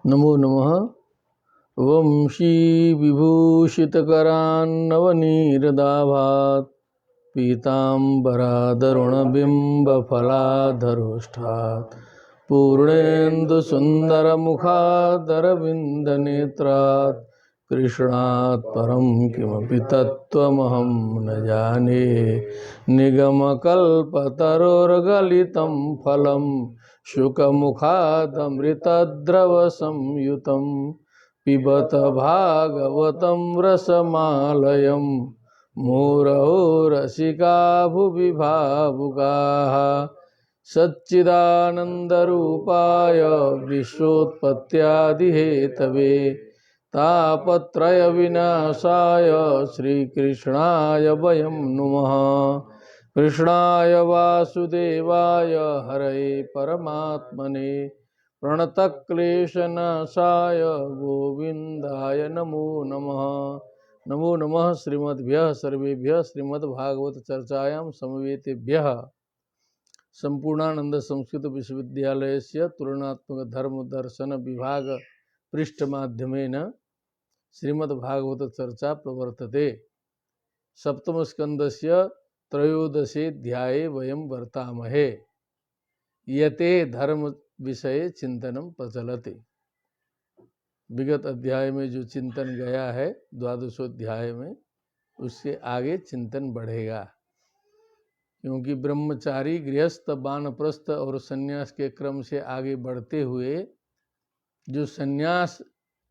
नमो नमः। वंशी विभूषितकरान्नवनीरदाभात् पीताम्बरादरुणबिम्बफलाधरोष्ठात् पूर्णेन्दुसुन्दरमुखादरविन्दनेत्रात् कृष्णात् परं किमपि तत्त्वमहं न जाने। निगमकल्पतरोर्गलितं फलं शुकमुखादमृतद्रवसंयुतं पिबत भागवतं रसमालयं मुहुरहो रसिका भुवि भावुकाः। सच्चिदानन्दरूपाय विश्वोत्पत्त्यादिहेतवे तापत्रयविनाशाय श्रीकृष्णाय वयं नुमः। कृष्णाय वासुदेवाय हरये परमात्मने प्रणतक्लेशनाशाय गोविन्दाय नमो नमः। नमो नमः श्रीमद्भ्यः सर्वेभ्यः श्रीमद्भागवत चर्चायां समवेतेभ्यः। संपूर्णानंद संस्कृत विश्वविद्यालयस्य तुलनात्मक धर्म दर्शन विभाग पृष्ठ माध्यमेन श्रीमद्भागवत चर्चा प्रवर्तते। सप्तम स्कंदस्य त्रयोदशेऽध्याये वयं वर्तामहे। यते धर्म विषय चिंतनम प्रचलते। विगत अध्याय में जो चिंतन गया है द्वादशोध्याय में, उससे आगे चिंतन बढ़ेगा, क्योंकि ब्रह्मचारी गृहस्थ वानप्रस्थ और सन्यास के क्रम से आगे बढ़ते हुए जो सन्यास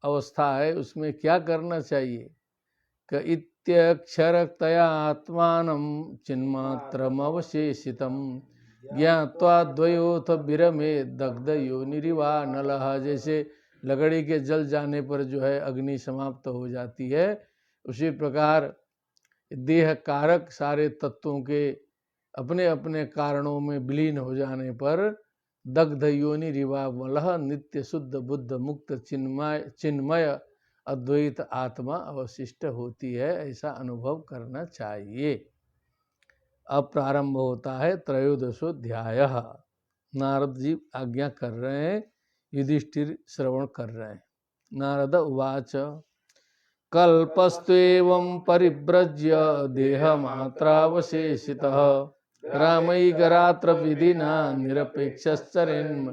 अवस्था है उसमें क्या करना चाहिए। क इत्यक्षरतया आत्मानं चिन्मात्रमवशेषितं ज्ञात्वा द्वयोथ विरमे दग्ध योनिरिवा नलः। जैसे लकड़ी के जल जाने पर जो है अग्नि समाप्त हो जाती है, उसी प्रकार देह कारक सारे तत्वों के अपने अपने कारणों में विलीन हो जाने पर दग्ध योनि रिवामलः नित्य शुद्ध बुद्ध मुक्त चिन्मय अद्वैत आत्मा अवशिष्ट होती है। ऐसा अनुभव करना चाहिए। अब प्रारंभ होता है त्रयोदशोध्याय। नारद जी आज्ञा कर रहे हैं, युधिष्ठिर श्रवण कर रहे हैं। नारद उवाच कल्पस्त्वेवं परिव्रज्य देहमात्रावशेषितः रामैकरात्र विधिना निरपेक्षश्चरेन्।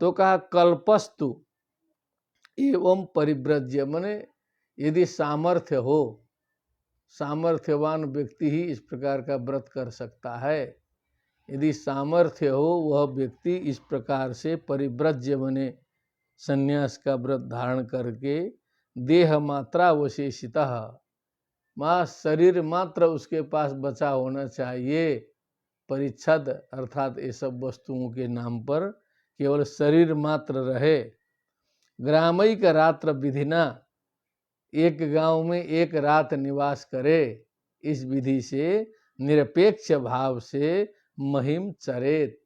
तो कहा कल्पस्तु एवं परिव्रज्य, मने यदि सामर्थ्य हो, सामर्थ्यवान व्यक्ति ही इस प्रकार का व्रत कर सकता है। यदि सामर्थ्य हो वह व्यक्ति इस प्रकार से परिव्रज्य मने संन्यास का व्रत धारण करके देह मात्रा अवशेषितः, मां शरीर मात्र उसके पास बचा होना चाहिए। परिच्छद अर्थात ये सब वस्तुओं के नाम पर केवल शरीर मात्र रहे। ग्रामैक रात्र विधिना, एक गांव में एक रात निवास करे, इस विधि से निरपेक्ष भाव से महिम चरेत,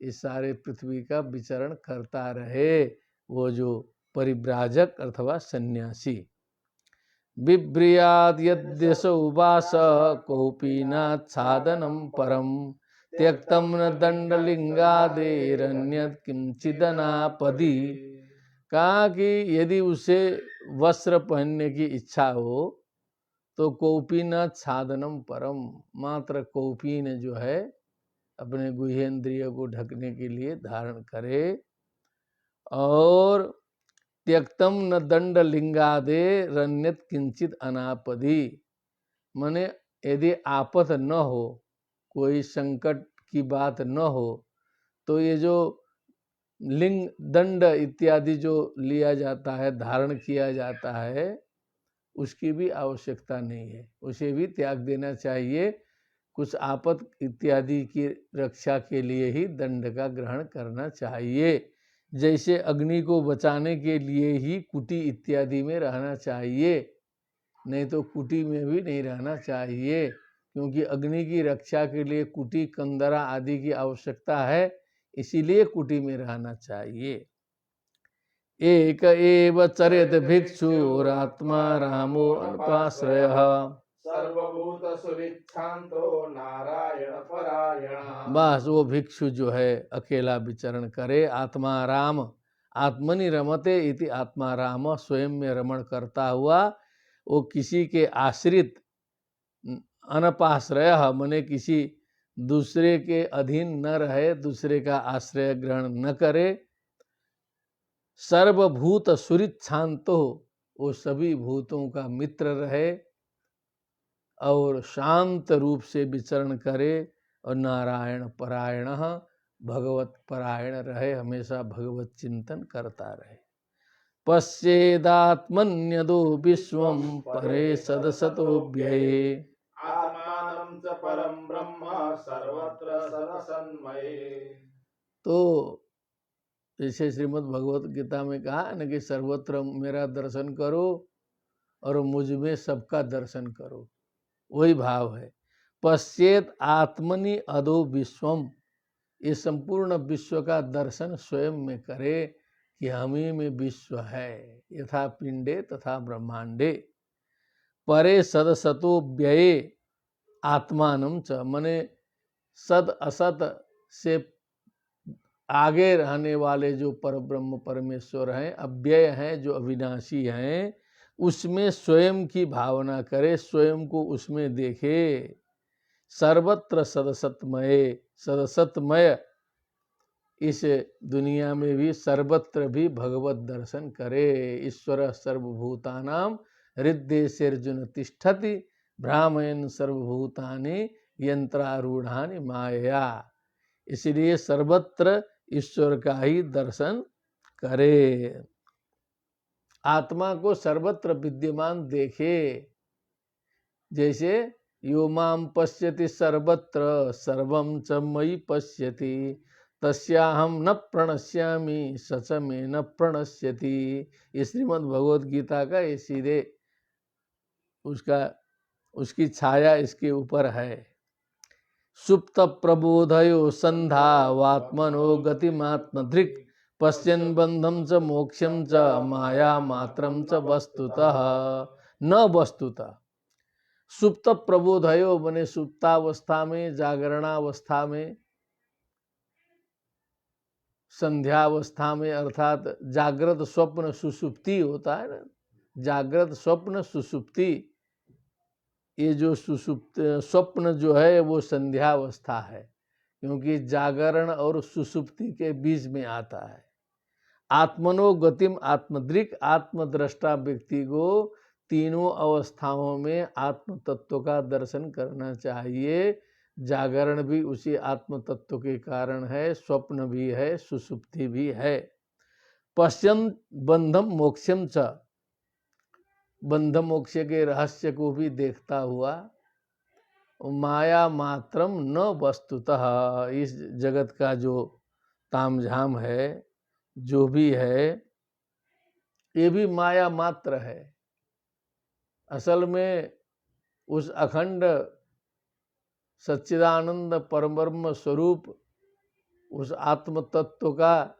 इस सारे पृथ्वी का विचरण करता रहे वो जो परिव्राजक अथवा सन्यासी। बिभ्रियाद यद्यस उवास कौपीनाच्छादनम परम त्यक्तम न दंडलिंगादेरन्यत् किंचिदनापदी। कहा कि यदि उसे वस्त्र पहनने की इच्छा हो तो कौपीनाच्छादनम परम, मात्र कौपीन जो है अपने गुहेंद्रिय को ढकने के लिए धारण करे। और त्यक्तम न दंड लिंगादे रण्यत किंचित अनापदी, मने यदि आपत न हो, कोई संकट की बात न हो, तो ये जो लिंग दंड इत्यादि जो लिया जाता है, धारण किया जाता है, उसकी भी आवश्यकता नहीं है, उसे भी त्याग देना चाहिए। कुछ आपत इत्यादि की रक्षा के लिए ही दंड का ग्रहण करना चाहिए। जैसे अग्नि को बचाने के लिए ही कुटी इत्यादि में रहना चाहिए, नहीं तो कुटी में भी नहीं रहना चाहिए, क्योंकि अग्नि की रक्षा के लिए कुटी कंदरा आदि की आवश्यकता है, इसीलिए कुटी में रहना चाहिए। एक एव चरेत भिक्षुरात्मा रामो अल्पाश्रयः सर्वभूत सुविच्छांतो नारायण परायण। बस वो भिक्षु जो है अकेला विचरण करे। आत्मा राम आत्मनि रमते इति आत्मा राम स्वयं में रमण करता हुआ वो किसी के आश्रित अनपाश्रय मने किसी दूसरे के अधीन न रहे, दूसरे का आश्रय ग्रहण न करे। सर्वभूत सुरिच्छांतो वो सभी भूतों का मित्र रहे और शांत रूप से विचरण करे और नारायण परायण भगवत परायण रहे, हमेशा भगवत चिंतन करता रहे। पश्येदात्मन्यदो विश्वं परे सदसतोऽव्यये आत्मानं च परं ब्रह्म सर्वत्र सदसन्मये। तो जैसे श्रीमद् भगवत गीता में कहा न कि सर्वत्र मेरा दर्शन करो और मुझ में सबका दर्शन करो, वही भाव है। पश्चेत आत्मनि अदो विश्वम, ये संपूर्ण विश्व का दर्शन स्वयं में करे कि हमी में विश्व है, यथा पिंडे तथा ब्रह्मांडे। परे सदसतो व्यये आत्मानं च, मने सद असत से आगे रहने वाले जो परब्रह्म परमेश्वर हैं, अव्यय हैं, जो अविनाशी हैं, उसमें स्वयं की भावना करे, स्वयं को उसमें देखे। सर्वत्र सदसतमय, सदसतमय इस दुनिया में भी सर्वत्र भी भगवत दर्शन करे। ईश्वर सर्वभूतानां हृदयेर्जुन तिष्ठति भ्रामयन् सर्वभूतानि यंत्रारूढ़ानि मायया। इसलिए सर्वत्र ईश्वर का ही दर्शन करे, आत्मा को सर्वत्र विद्यमान देखे। जैसे यो माम पश्यति सर्वत्र सर्वं च मयि पश्यति तस्याहम न प्रणश्यामि सच में न प्रणश्यति। ये श्रीमद् भगवद गीता का ये सीधे उसकी छाया इसके ऊपर है। सुप्त प्रबोधयो संधावात्मनो गतिमात्मधृक् पश्यन् बंधं च मोक्षं च माया मात्रं च वस्तुतः न वस्तुतः। सुप्त प्रबोधयो बने सुप्तावस्था में, जागरणावस्था में, संध्यावस्था में, अर्थात जागृत स्वप्न सुसुप्ति होता है ना, जागृत स्वप्न सुसुप्ति। ये जो सुसुप्त स्वप्न जो है वो संध्यावस्था है, क्योंकि जागरण और सुसुप्ति के बीच में आता है। आत्मनो गतिम आत्मदृक्, आत्मद्रष्टा व्यक्ति को तीनों अवस्थाओं में आत्म तत्व का दर्शन करना चाहिए। जागरण भी उसी आत्म तत्व के कारण है, स्वप्न भी है, सुसुप्ति भी है। पश्यन् बंधम मोक्षम च, बंध मोक्ष के रहस्य को भी देखता हुआ। माया मात्रम न वस्तुतः, इस जगत का जो तामझाम है, जो भी है, ये भी माया मात्र है। असल में उस अखंड सच्चिदानंद परब्रह्म स्वरूप उस आत्म तत्व का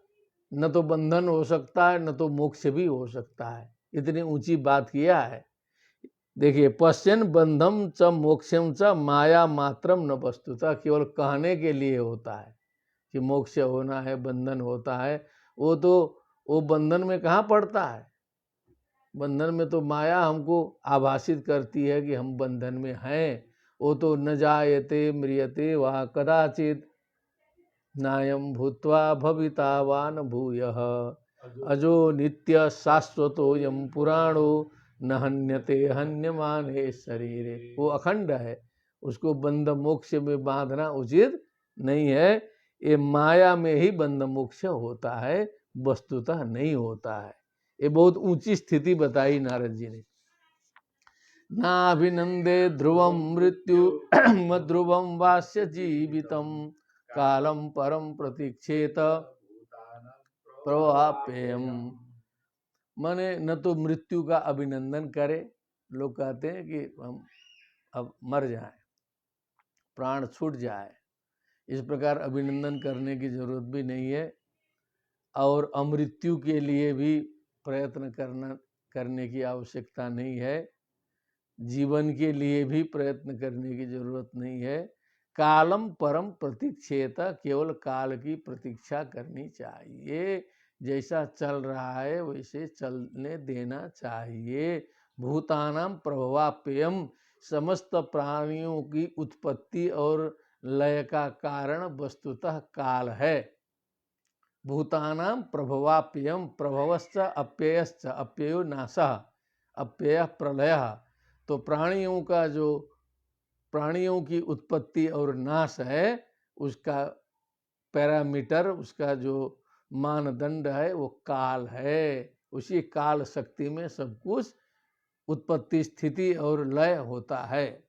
न तो बंधन हो सकता है, न तो मोक्ष भी हो सकता है। इतनी ऊंची बात किया है। देखिए, पश्यन् बंधम च मोक्षम च माया मात्रम न वस्तुतः, केवल कहने के लिए होता है कि मोक्ष होना है, बंधन होता है। वो बंधन में कहाँ पड़ता है? बंधन में तो माया हमको आभासित करती है कि हम बंधन में हैं। वो तो न जायते म्रियते वा कदाचित नायम भूत्वा भविता वा न भूयः अजो नित्य शाश्वतोयम पुराणो न हन्यते हन्यमाने शरीरे। वो अखंड है, उसको बंध मोक्ष में बांधना उचित नहीं है। ये माया में ही बंध मोक्ष होता है, वस्तुतः नहीं होता है। ये बहुत ऊंची स्थिति बताई नारद जी ने। नाभिनंदे ध्रुवम मृत्यु ध्रुवम वास्य जीवितम कालम परम प्रतीक्षेत प्रवापेयम। माने न तो मृत्यु का अभिनंदन करे। लोग कहते हैं कि हम अब मर जाए, प्राण छूट जाए, इस प्रकार अभिनंदन करने की जरूरत भी नहीं है। और अमृत्यु के लिए भी प्रयत्न करने की आवश्यकता नहीं है। जीवन के लिए भी प्रयत्न करने की जरूरत नहीं है। कालम परम प्रतीक्षेत, केवल काल की प्रतीक्षा करनी चाहिए। जैसा चल रहा है वैसे चलने देना चाहिए। भूतानां प्रभवाप्ययम, समस्त प्राणियों की उत्पत्ति और लय का कारण वस्तुतः काल है। भूतानां प्रभवाप्ययम, प्रभवश्च अप्ययश्च, अप्ययो नाशः, अप्यय प्रलयः। तो प्राणियों की उत्पत्ति और नाश है, उसका पैरामीटर, उसका जो मानदंड है वो काल है। उसी काल शक्ति में सब कुछ उत्पत्ति, स्थिति और लय होता है।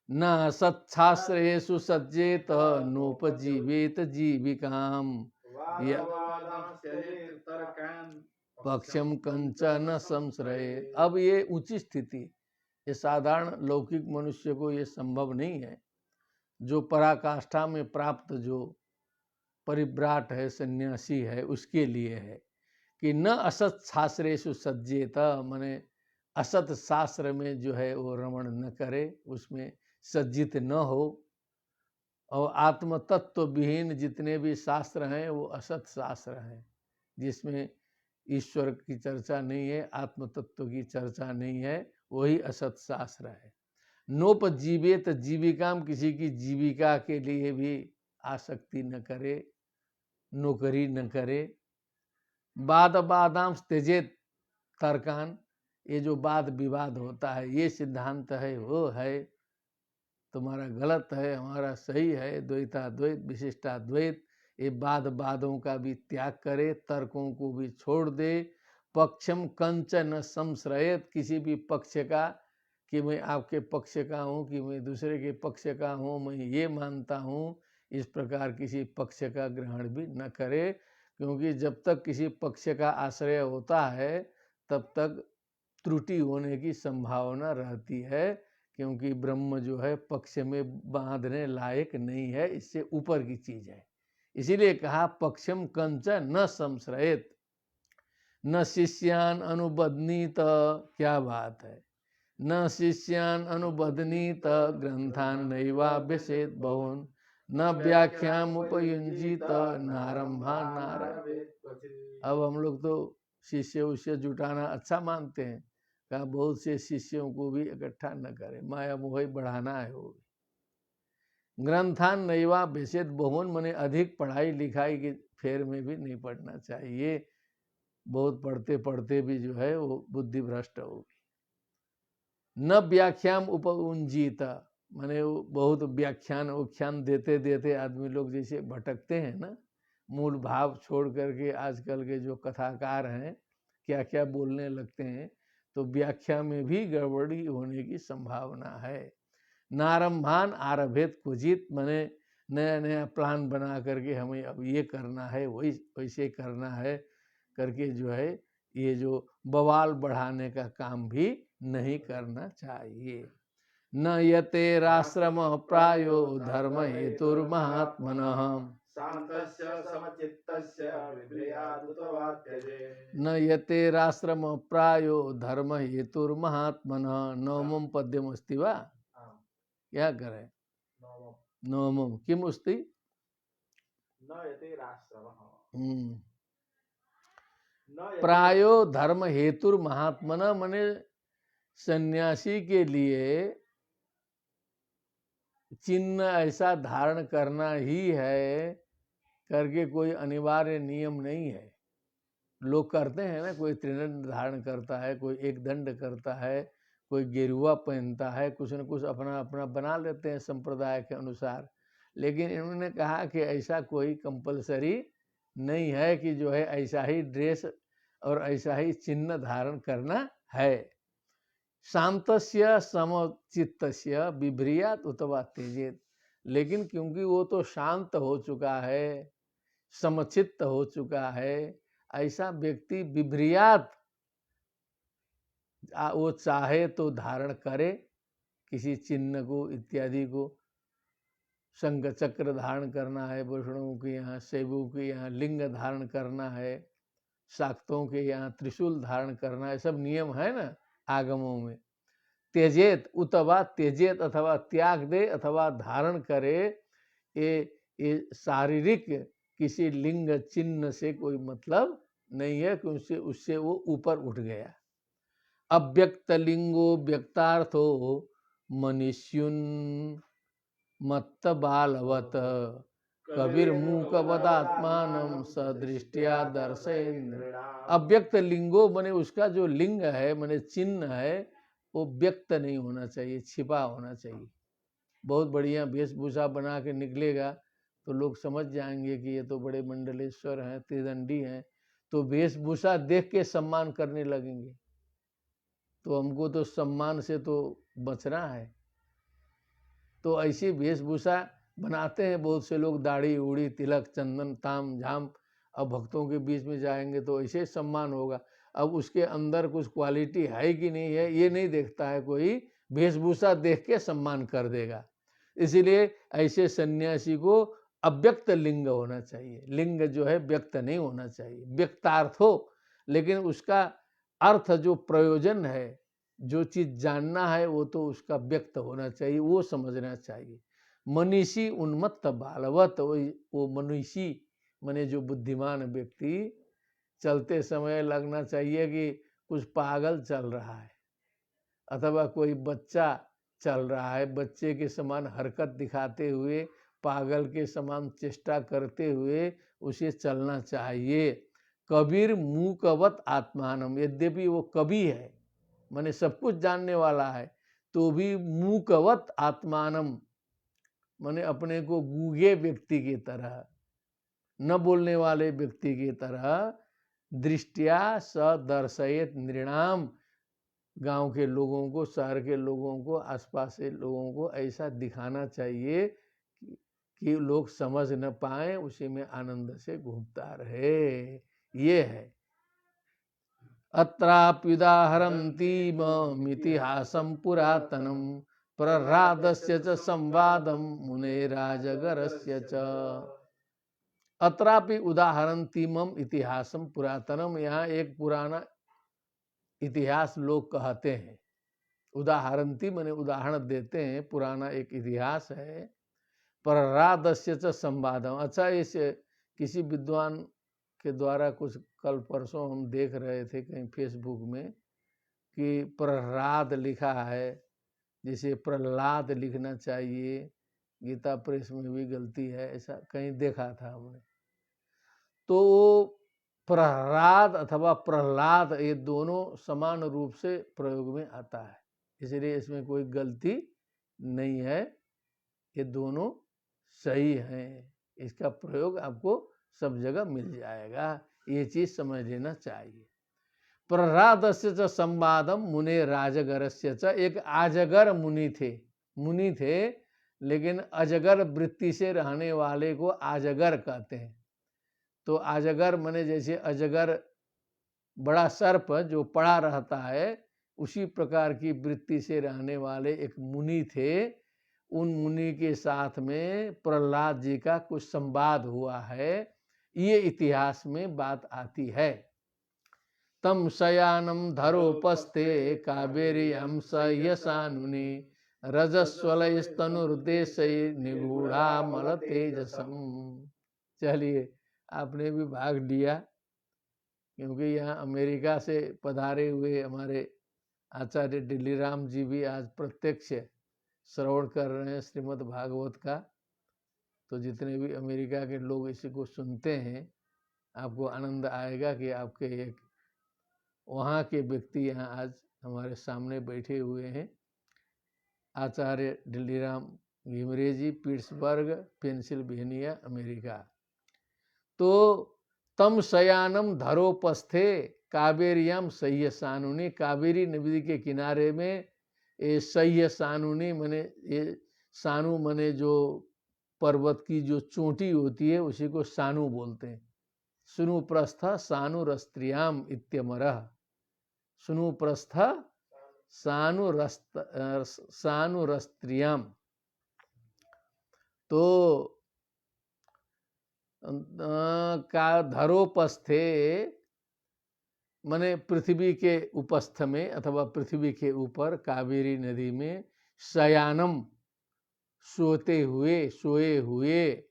न सत्शास्त्रेषु सज्जेत, नोपजीवेत जीविकाम, पक्षम कंचन संश्रय। अब ये ऊंची स्थिति, ये साधारण लौकिक मनुष्य को ये संभव नहीं है। जो पराकाष्ठा में प्राप्त जो परिव्राट है, सन्यासी है, उसके लिए है कि न असत शास्त्रेषु सज्जेत, माने असत शास्त्र में जो है वो रमण न करे, उसमें सज्जित न हो। और आत्म तत्व विहीन जितने भी शास्त्र हैं वो असत शास्त्र हैं, जिसमें ईश्वर की चर्चा नहीं है, आत्म तत्व की चर्चा नहीं है, वही असत शास्त्र है। नोपजीवेत जीविकाम, किसी की जीविका के लिए भी आसक्ति न करे, नौकरी न करे। वाद बादाम त्यजेत तर्कान, ये जो वाद विवाद होता है, ये सिद्धांत है वो है, तुम्हारा गलत है हमारा सही है, द्वैताद्वैत विशिष्टाद्वैत, ये वादों का भी त्याग करे, तर्कों को भी छोड़ दे। पक्षम कंचन संश्रयत, किसी भी पक्ष का कि मैं आपके पक्ष का हूँ कि मैं दूसरे के पक्ष का हूँ, मैं ये मानता हूँ, इस प्रकार किसी पक्ष का ग्रहण भी न करे। क्योंकि जब तक किसी पक्ष का आश्रय होता है तब तक त्रुटि होने की संभावना रहती है, क्योंकि ब्रह्म जो है पक्ष में बांधने लायक नहीं है, इससे ऊपर की चीज है। इसीलिए कहा पक्षम कंच न संश्रयत, न शिष्यान अनुबध्नीत, क्या बात है, न शिष्यान अनुबध्नीत, ग्रंथान नैवाभ्यसेत बहुन, न व्याख्याम उपयुंजित, नारंभा नारभेत। अब हम लोग तो शिष्य उष्य जुटाना अच्छा मानते हैं, कहा बहुत से शिष्यों को भी इकट्ठा न करे, माया मोह बढ़ाना है वो। ग्रंथान नैवा भेषेत बहुन, मने अधिक पढ़ाई लिखाई के फेर में भी नहीं पढ़ना चाहिए, बहुत पढ़ते पढ़ते भी जो है वो बुद्धि भ्रष्ट होगी। न व्याख्याम उपउंजीत, माने वो बहुत व्याख्यान देते देते आदमी लोग जैसे भटकते हैं ना, मूल भाव छोड़ करके आजकल के जो कथाकार हैं क्या क्या बोलने लगते हैं, तो व्याख्या में भी गड़बड़ी होने की संभावना है। नारंभान आरभेत कुजित, माने नया नया प्लान बना करके हमें अब ये करना है, वही वैसे करना है करके जो है ये जो बवाल बढ़ाने का काम भी नहीं करना चाहिए। न यतेराश्रम प्रायो धर्म हेतुर्महात्मनः, शान्तस्य समचित्तस्य विद्यादुतवा त्यजेत्। न यतेराश्रम प्रायो धर्म हेतुर्महात्मनः। नवमं पद्यम अस्ति वा, क्या करें, नवमं किम अस्ति, न यतेराश्रमः प्रायो धर्म हेतुर्महात्मनः, मने सन्यासी के लिए चिन्ह ऐसा धारण करना ही है करके कोई अनिवार्य नियम नहीं है। लोग करते हैं ना, कोई त्रिदंड धारण करता है, कोई एक दंड करता है, कोई गेरुआ पहनता है, कुछ न कुछ अपना अपना बना लेते हैं संप्रदाय के अनुसार। लेकिन इन्होंने कहा कि ऐसा कोई कंपलसरी नहीं है कि जो है ऐसा ही ड्रेस और ऐसा ही चिन्ह धारण करना है। शांतस्य समचित्तस्य बिभ्रियात उतवा तेजेत, लेकिन क्योंकि वो तो शांत हो चुका है, समचित्त हो चुका है, ऐसा व्यक्ति बिभ्रियात, वो चाहे तो धारण करे किसी चिन्ह को इत्यादि को। शंख चक्र धारण करना है वैष्णवों के यहाँ, शैवों के यहाँ लिंग धारण करना है, शाक्तों के यहाँ त्रिशूल धारण करना है, सब नियम है ना आगमों में। त्यजेत उतवा त्यजेत अथवा त्याग दे अथवा धारण करे, ये शारीरिक किसी लिंग चिन्ह से कोई मतलब नहीं है कि उससे वो ऊपर उठ गया। अव्यक्त लिंगो व्यक्तार्थो मनुष्युन मत्त बालवत कबीर मूकवदात्मानं सदृष्टिया दर्शयेन। अव्यक्त लिंगो माने उसका जो लिंग है माने चिन्ह है वो व्यक्त नहीं होना चाहिए, छिपा होना चाहिए। बहुत बढ़िया वेशभूषा बना के निकलेगा तो लोग समझ जाएंगे कि ये तो बड़े मंडलेश्वर हैं, त्रिदंडी हैं, तो वेशभूषा देख के सम्मान करने लगेंगे। तो हमको तो सम्मान से तो बचना है। तो ऐसी वेशभूषा बनाते हैं बहुत से लोग, दाढ़ी उड़ी तिलक चंदन ताम झाम। अब भक्तों के बीच में जाएंगे तो ऐसे सम्मान होगा। अब उसके अंदर कुछ क्वालिटी है कि नहीं है ये नहीं देखता है कोई, वेशभूषा देख के सम्मान कर देगा। इसीलिए ऐसे सन्यासी को अव्यक्त लिंग होना चाहिए, लिंग जो है व्यक्त नहीं होना चाहिए, व्यक्तार्थ हो, लेकिन उसका अर्थ जो प्रयोजन है, जो चीज जानना है वो तो उसका व्यक्त होना चाहिए, वो समझना चाहिए। मनीषी उन्मत्त बालवत, वो मनीषी माने जो बुद्धिमान व्यक्ति, चलते समय लगना चाहिए कि कुछ पागल चल रहा है, अथवा कोई बच्चा चल रहा है, बच्चे के समान हरकत दिखाते हुए, पागल के समान चेष्टा करते हुए उसे चलना चाहिए। कबीर मूकवत आत्मानम, यद्यपि वो कवि है माने सब कुछ जानने वाला है, तो भी मूकवत आत्मानम माने अपने को गूंगे व्यक्ति की तरह, न बोलने वाले व्यक्ति की तरह, दृष्टिया स दर्शयेत नृणाम, गांव के लोगों को, शहर के लोगों को, आसपास के लोगों को ऐसा दिखाना चाहिए कि लोग समझ न पाए, उसी में आनंद से घूमता रहे। ये है अत्राप्युदाहरन्तीमितिहासं पुरातनं प्रह्लादस्य च संवादं मुनेराजगरस्य च। अत्रापि उदाहरन्तीमम इतिहासम पुरातनम, यहाँ एक पुराना इतिहास लोग कहते हैं। उदाहरन्ती माने उदाहरण देते हैं, पुराना एक इतिहास है। प्रह्लादस्य च संवादम, अच्छा इस किसी विद्वान के द्वारा कुछ कल परसों हम देख रहे थे कहीं फेसबुक में कि प्रह्लाद लिखा है, जिसे प्रह्लाद लिखना चाहिए, गीता प्रेस में भी गलती है, ऐसा कहीं देखा था हमने। तो प्रह्लाद अथवा प्रह्लाद ये दोनों समान रूप से प्रयोग में आता है, इसलिए इसमें कोई गलती नहीं है, ये दोनों सही हैं। इसका प्रयोग आपको सब जगह मिल जाएगा, ये चीज समझ लेना चाहिए। प्रह्लादस्य च संवादम मुने राजगरस्य च, एक आजगर मुनि थे लेकिन अजगर वृत्ति से रहने वाले को आजगर कहते हैं। तो आजगर माने जैसे अजगर बड़ा सर्प जो पड़ा रहता है, उसी प्रकार की वृत्ति से रहने वाले एक मुनि थे। उन मुनि के साथ में प्रह्लाद जी का कुछ संवाद हुआ है, ये इतिहास में बात आती है। तम शयानम धरोपस्थे कावेरीयं सयसानुनि रजस्वलस्तनुर्देशै निगूढ़ा मल तेजसम। चलिए आपने भी भाग लिया, क्योंकि यहाँ अमेरिका से पधारे हुए हमारे आचार्य दिल्लीराम जी भी आज प्रत्यक्ष श्रवण कर रहे हैं श्रीमद् भागवत का। तो जितने भी अमेरिका के लोग इसी को सुनते हैं, आपको आनंद आएगा कि आपके एक वहाँ के व्यक्ति यहाँ आज हमारे सामने बैठे हुए हैं। आचार्य दिल्लीराम घिमरे जी, पिट्सबर्ग, पेंसिल्वेनिया, अमेरिका। तो तम शयानम धरोपस्थे कावेरियाम सह्य सानुनी, कावेरी नदी के किनारे में ये सह्य सानुनी मने, ये सानु मने जो पर्वत की जो चोटी होती है उसी को सानु बोलते हैं। सुनु प्रस्थ सानुरस्त्रियाम इत्यमरः, सुनु प्रस्थ सानुरस्त्रियाम। तो का धरोपस्थे माने पृथ्वी के उपस्थ में अथवा पृथ्वी के ऊपर कावेरी नदी में शयानम सोए हुए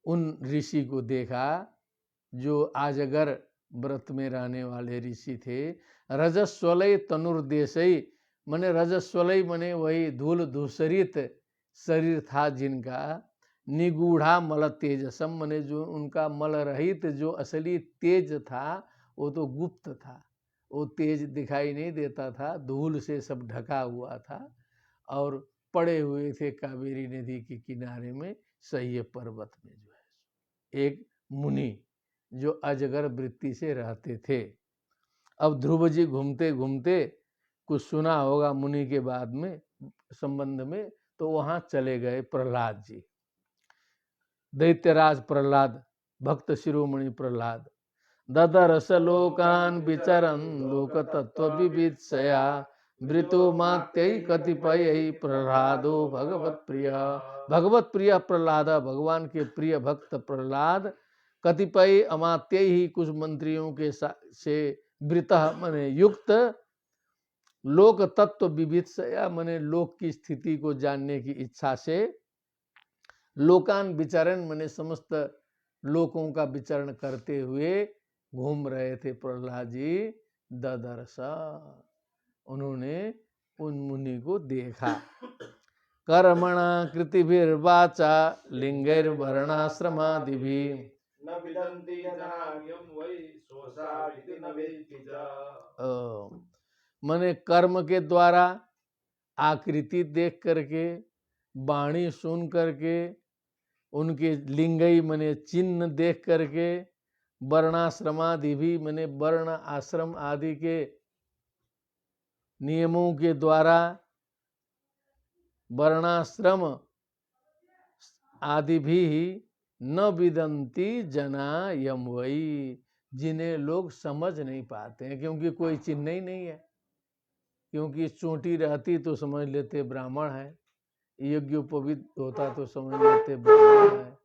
उन ऋषि को देखा जो आजगर व्रत में रहने वाले ऋषि थे। रजस्वलय तनुर्देशई मने रजस्वलय मने वही धूल धूसरित शरीर था जिनका। निगूढ़ा मल तेजसम मने जो उनका मल रहित जो असली तेज था वो तो गुप्त था, वो तेज दिखाई नहीं देता था, धूल से सब ढका हुआ था और पड़े हुए थे कावेरी नदी के किनारे में सह्य पर्वत में जो है एक मुनि जो अजगर वृत्ति से रहते थे। अब ध्रुव जी घूमते घूमते कुछ सुना होगा मुनि के बाद में संबंध में, तो वहां चले गए प्रहलाद जी। दैत्यराज प्रहलाद, भक्त शिरोमणि प्रहलाद। ददरस लोकान विचरन लोक तत्व विवित्सया मृतो मात्यै कतिपय प्रहलादो भगवत प्रिय। भगवत प्रिय प्रहलाद, भगवान के प्रिय भक्त प्रहलाद कतिपय अमात्य ही कुछ मंत्रियों के से वृत मने युक्त लोक तत्व विवित्सया मने लोक की स्थिति को जानने की इच्छा से लोकान विचरण मने समस्त लोकों का विचरण करते हुए घूम रहे थे प्रहलाद जी। ददर्श उन्होंने उन मुनि को देखा। कर्मणा कृतिभिर्वाचा लिंगैर्वर्णाश्रमादिभि न विदन्ति जनान्यं वै स्वसाविति न वेत्ति च। मने कर्म के द्वारा, आकृति देख करके, वाणी सुन करके, उनके लिंगई मने चिन्ह देख करके, वर्णाश्रमादि भी मने वर्ण आश्रम आदि के नियमों के द्वारा, वर्णाश्रम आदि भी न विदंती जना यम वही जिन्हें लोग समझ नहीं पाते हैं, क्योंकि कोई चिन्ह ही नहीं है। क्योंकि चोटी रहती तो समझ लेते ब्राह्मण है, यज्ञोपवीत होता तो समझ लेते ब्राह्मण है,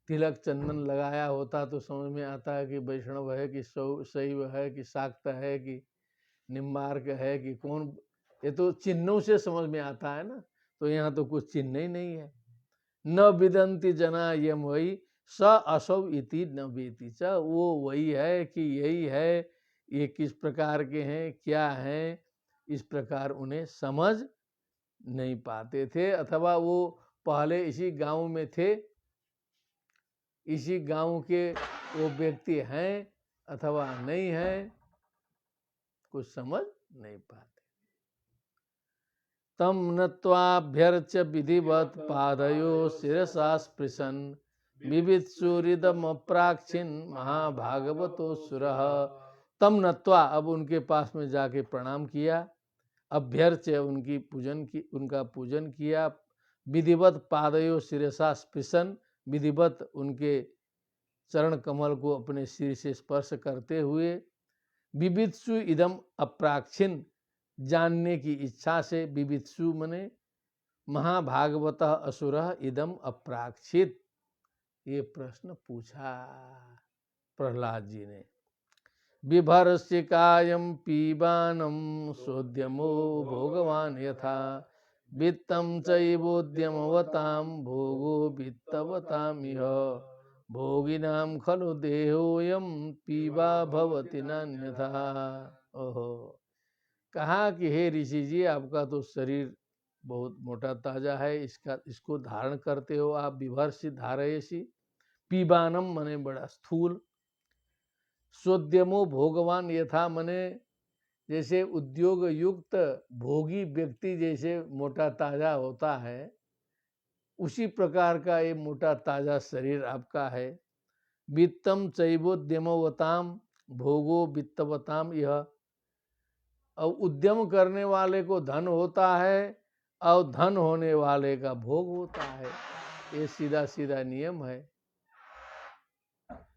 तिलक चंदन लगाया होता तो समझ में आता है कि वैष्णव है कि शैव है कि शाक्त है कि निम्बार्क है कि कौन, ये तो चिन्हों से समझ में आता है ना। तो यहाँ तो कुछ चिन्ह ही नहीं है। न विदंती जना यम वही स असौ इति न वेति च, वो वही है कि यही है, ये किस प्रकार के हैं क्या हैं, इस प्रकार उन्हें समझ नहीं पाते थे। अथवा वो पहले इसी गांव में थे, इसी गांव के वो व्यक्ति हैं अथवा नहीं हैं, कुछ समझ नहीं पाते। तम नत्वाभ्यर्च विधिवत पादयो शिरसा स्पृशन विवित्सुरिदम अप्राक्षिन महाभागवतो सुरः। तम नत्वा, अब उनके पास में जाके प्रणाम किया, अभ्यर्च उनकी पूजन की, उनका पूजन किया, विधिवत पादयो शिरसा स्पृशन, विधिवत उनके चरण कमल को अपने सिर से स्पर्श करते हुए, विवित्सु इदम अप्राक्षिन, जानने की इच्छा से, विवित्सु मने महाभागवत असुर इदम अप्राक्षित, ये प्रश्न पूछा प्रहलाद जी ने। बिभर्ष्य कायम पीबानम सोद्यमो भोगवान यथा वित्तम चैवोद्यमवताम भोगो वित्तवताम इह भोगिनाम खलु देहोयम पीबा भवति नान्यथा। ओहो, कहा कि हे ऋषि जी, आपका तो शरीर बहुत मोटा ताजा है, इसको धारण करते हो आप, विभर्षि धारयसी, पीबानम मने बड़ा स्थूल, सोद्यमो भोगवान यथा मने जैसे उद्योग युक्त भोगी व्यक्ति जैसे मोटा ताजा होता है, उसी प्रकार का ये मोटा ताजा शरीर आपका है। वित्तम चैवोद्यमवताम भोगो वित्तवताम यह, और उद्यम करने वाले को धन होता है और धन होने वाले का भोग होता है, ये सीधा सीधा नियम है।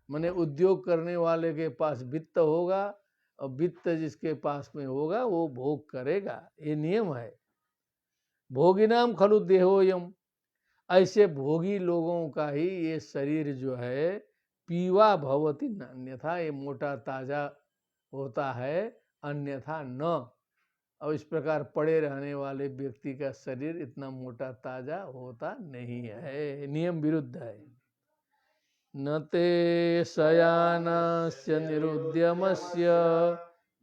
माने उद्योग करने वाले के पास वित्त होगा और वित्त जिसके पास में होगा वो भोग करेगा, ये नियम है। भोगिनाम खलु देहोयम, ऐसे भोगी लोगों का ही ये शरीर जो है, पीवा भवति नान्यथा, ये मोटा ताजा होता है, अन्यथा न। और इस प्रकार पड़े रहने वाले व्यक्ति का शरीर इतना मोटा ताजा होता नहीं है, नियम विरुद्ध है। न ते शयानस्य निरुद्यमस्य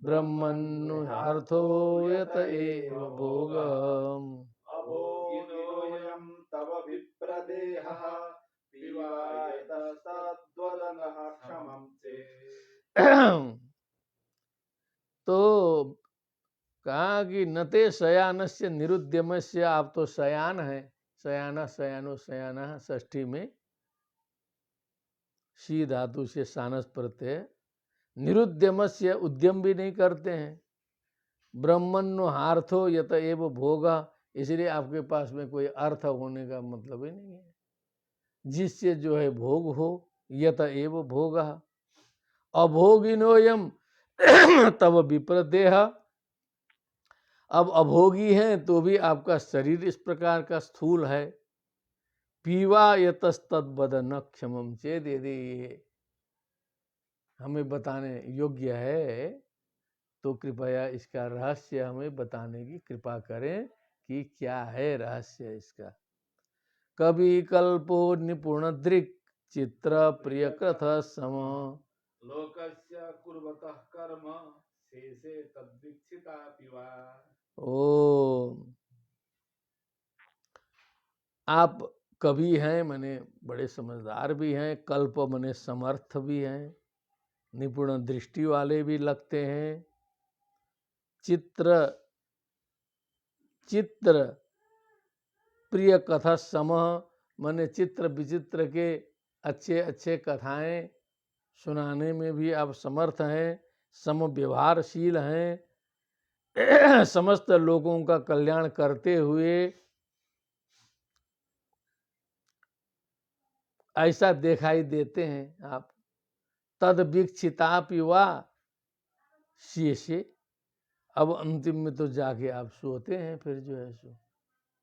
ब्रह्मन्यर्थो यत एव भोगम्। अभोगिनोऽयं तव विप्रदेहः पिबायतस्तद्वदनः क्षमं ते। तो कहा कि नते शयानस्य निरुद्यमस्य, आप तो शयान है, शयाना शयानो शयाना षष्ठी में शी धातु से सानस प्रत्यय, निरुद्यमस्य उद्यम भी नहीं करते हैं, ब्रह्मण्यो हार्थो यत एव भोग, इसलिए आपके पास में कोई अर्थ होने का मतलब ही नहीं है, जिससे जो है भोग हो, यत एव भोग। अभोगिनोयम तब विप्रदेह, अब अभोगी हैं तो भी आपका शरीर इस प्रकार का स्थूल है। पीवा यतस्तद्वदन क्षमम चेद, यदि ये हमें बताने योग्य है तो कृपया इसका रहस्य हमें बताने की कृपा करें कि क्या है रहस्य इसका। कवि कल्पो निपुण दृक् चित्र प्रिय कथ सम, लोकस्य कुर्वतः कर्म शेषे तद्वीक्षिता पिवा। ओ आप कवि हैं, माने बड़े समझदार भी हैं, कल्प माने समर्थ भी हैं, निपुण दृष्टि वाले भी लगते हैं, चित्र चित्र प्रिय कथा सम माने चित्र विचित्र के अच्छे अच्छे कथाएं सुनाने में भी आप समर्थ हैं, सम व्यवहारशील हैं, समस्त लोगों का कल्याण करते हुए ऐसा दिखाई देते हैं आप। तद वीक्षितापि वा शेषे, अब अंतिम में तो जाके आप सोते हैं, फिर जो है सो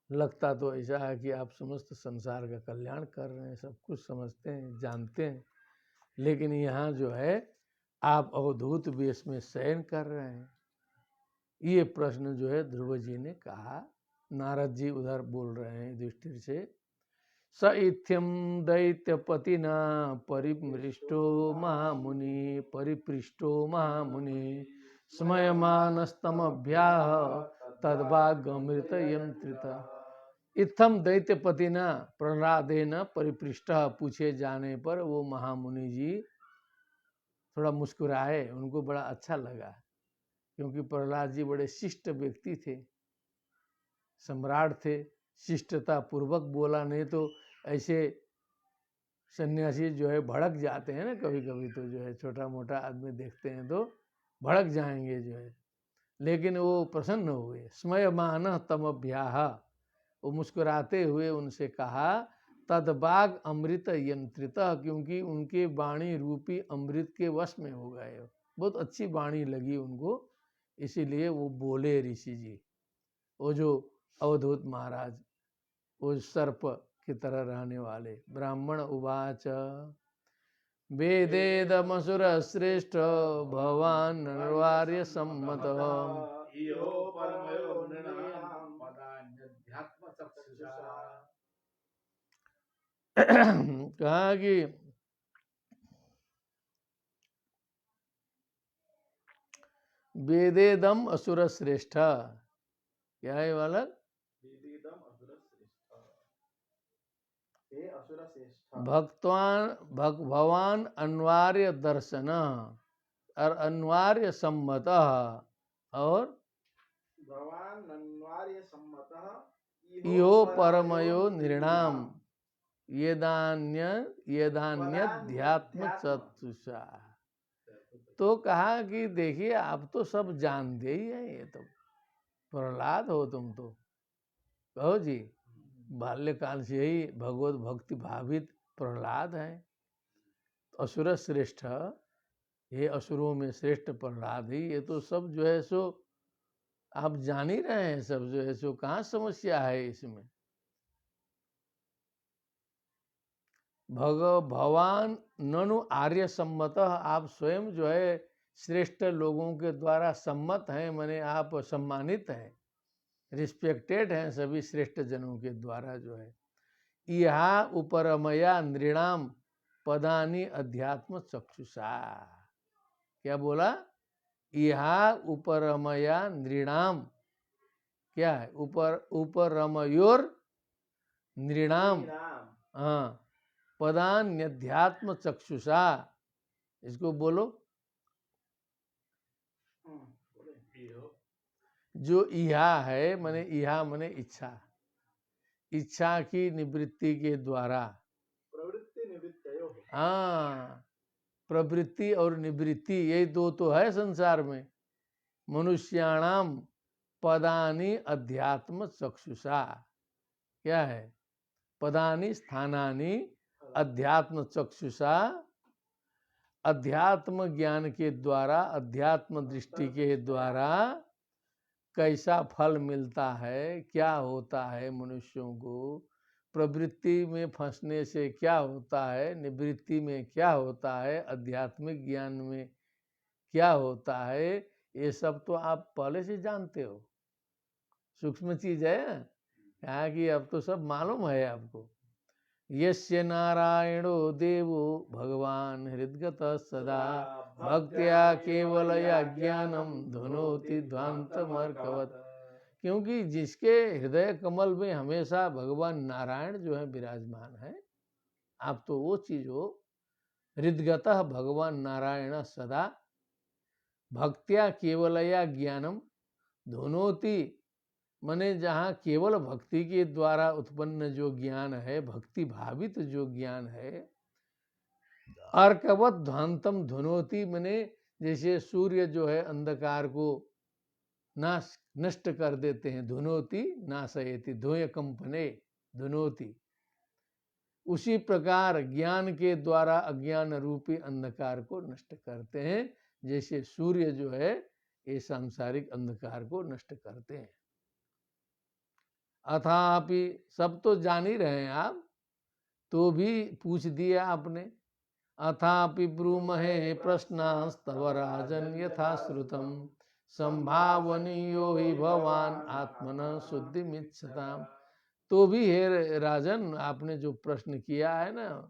लगता तो ऐसा है कि आप समस्त संसार का कल्याण कर रहे हैं, सब कुछ समझते हैं, जानते हैं, लेकिन यहाँ जो है आप अवधूत वेश में शयन कर रहे हैं। ये प्रश्न जो है ध्रुव जी ने कहा, नारद जी उधर बोल रहे हैं युधिष्ठिर से। स इत्थम दैत्यपतिना परिमृष्टो महामुनि, परिपृष्टो महामुनि स्मयमानस्तमभ्याह तद्भागमृत यंत्रित। इत्थम दैत्यपतिना प्रहलादेन परिपृष्ट, पूछे जाने पर वो महामुनि जी थोड़ा मुस्कुराए, उनको बड़ा अच्छा लगा, क्योंकि प्रहलाद जी बड़े शिष्ट व्यक्ति थे, सम्राट थे, शिष्टता पूर्वक बोला, नहीं तो ऐसे सन्यासी जो है भड़क जाते हैं ना कभी कभी, तो जो है छोटा मोटा आदमी देखते हैं तो भड़क जाएंगे जो है, लेकिन वो प्रसन्न हुए। स्मयमान तमभ्याह, वो मुस्कुराते हुए उनसे कहा, तदबाग अमृत यंत्रित, क्योंकि उनके वाणी रूपी अमृत के वश में हो गए, बहुत अच्छी वाणी लगी उनको, इसीलिए वो बोले ऋषि जी। वो जो अवधूत महाराज, वो सर्प की तरह रहने वाले। ब्राह्मण उवाच वेदेदमसुर श्रेष्ठ भवान नरवार्य सम्मत, इहो परमयो नृणां पदान्यध्यात्म चक्षुषा। कहा कि वेदेदम असुर श्रेष्ठ, क्या है वाला? वेदेदम असुर श्रेष्ठ, हे असुर श्रेष्ठ। भगवान अन्वार्य दर्शन और अन्वार्य सम्मत, और भगवान अन्वार्य सम्मतः इहो परमयो निर्णाम येदान्यध्यात्म चक्षुषा। तो कहा कि देखिए आप तो सब जानते ही हैं, ये तो प्रहलाद हो तुम तो, कहो जी, बाल्यकाल से ही भगवत भक्ति भावित प्रहलाद हैं, असुर श्रेष्ठ, ये असुरों में श्रेष्ठ प्रहलाद ही, ये तो सब जो है सो आप जान ही रहे हैं, सब जो है सो कहाँ समस्या है इसमें। भगवान ननु आर्य सम्मत, आप स्वयं जो है श्रेष्ठ लोगों के द्वारा सम्मत हैं, माने आप सम्मानित हैं, रिस्पेक्टेड हैं सभी श्रेष्ठ जनों के द्वारा जो है। इहा उपरमया नृणाम पदानी अध्यात्म चक्षुषा, क्या बोला? इहा उपरमया नृणाम, क्या है? उपरमयोर नृणाम, नाम हाँ, पदान्यध्यात्म चक्षुषा, इसको बोलो। बोले जो इहा है माने इहा माने इच्छा, इच्छा की निवृत्ति के द्वारा, प्रवृत्ति निवृत्तयो है। हाँ, प्रवृत्ति और निवृत्ति यही दो तो है संसार में। मनुष्याणाम पदानी अध्यात्म चक्षुषा, क्या है? पदानी स्थानानि अध्यात्म चक्षुषा, अध्यात्म ज्ञान के द्वारा, अध्यात्म दृष्टि के द्वारा कैसा फल मिलता है, क्या होता है मनुष्यों को, प्रवृत्ति में फंसने से क्या होता है, निवृत्ति में क्या होता है, आध्यात्मिक ज्ञान में क्या होता है, ये सब तो आप पहले से जानते हो। सूक्ष्म चीज है, क्या कि अब तो सब मालूम है आपको। यस्य नारायणो देवो भगवान हृदगत सदा, भक्त्या केवलया ज्ञानम धुनोति ध्वांतमर्कवत। क्योंकि जिसके हृदय कमल में हमेशा भगवान नारायण जो है विराजमान है, आप तो वो चीज हो। हृदगतः भगवान नारायण सदा, भक्त्या केवलया ज्ञानम धुनोति, मने जहाँ केवल भक्ति के द्वारा उत्पन्न जो ज्ञान है, भक्ति भावित जो ज्ञान है, अर्कवत ध्वांतम धुनोति, मने जैसे सूर्य जो है अंधकार को नष्ट कर देते हैं, धुनोति नाशयति, धोय कंपने धुनोति, उसी प्रकार ज्ञान के द्वारा अज्ञान रूपी अंधकार को नष्ट करते हैं, जैसे सूर्य जो है ये सांसारिक अंधकार को नष्ट करते हैं। अथापि, सब तो जान ही रहे हैं आप, तो भी पूछ दिया आपने। अथापि ब्रूमहे प्रश्नास्तव राजन यथा श्रुतम, संभावनीयो ही भवान आत्मन शुद्धिमिच्छताम। तो भी हे राजन, आपने जो प्रश्न किया है ना,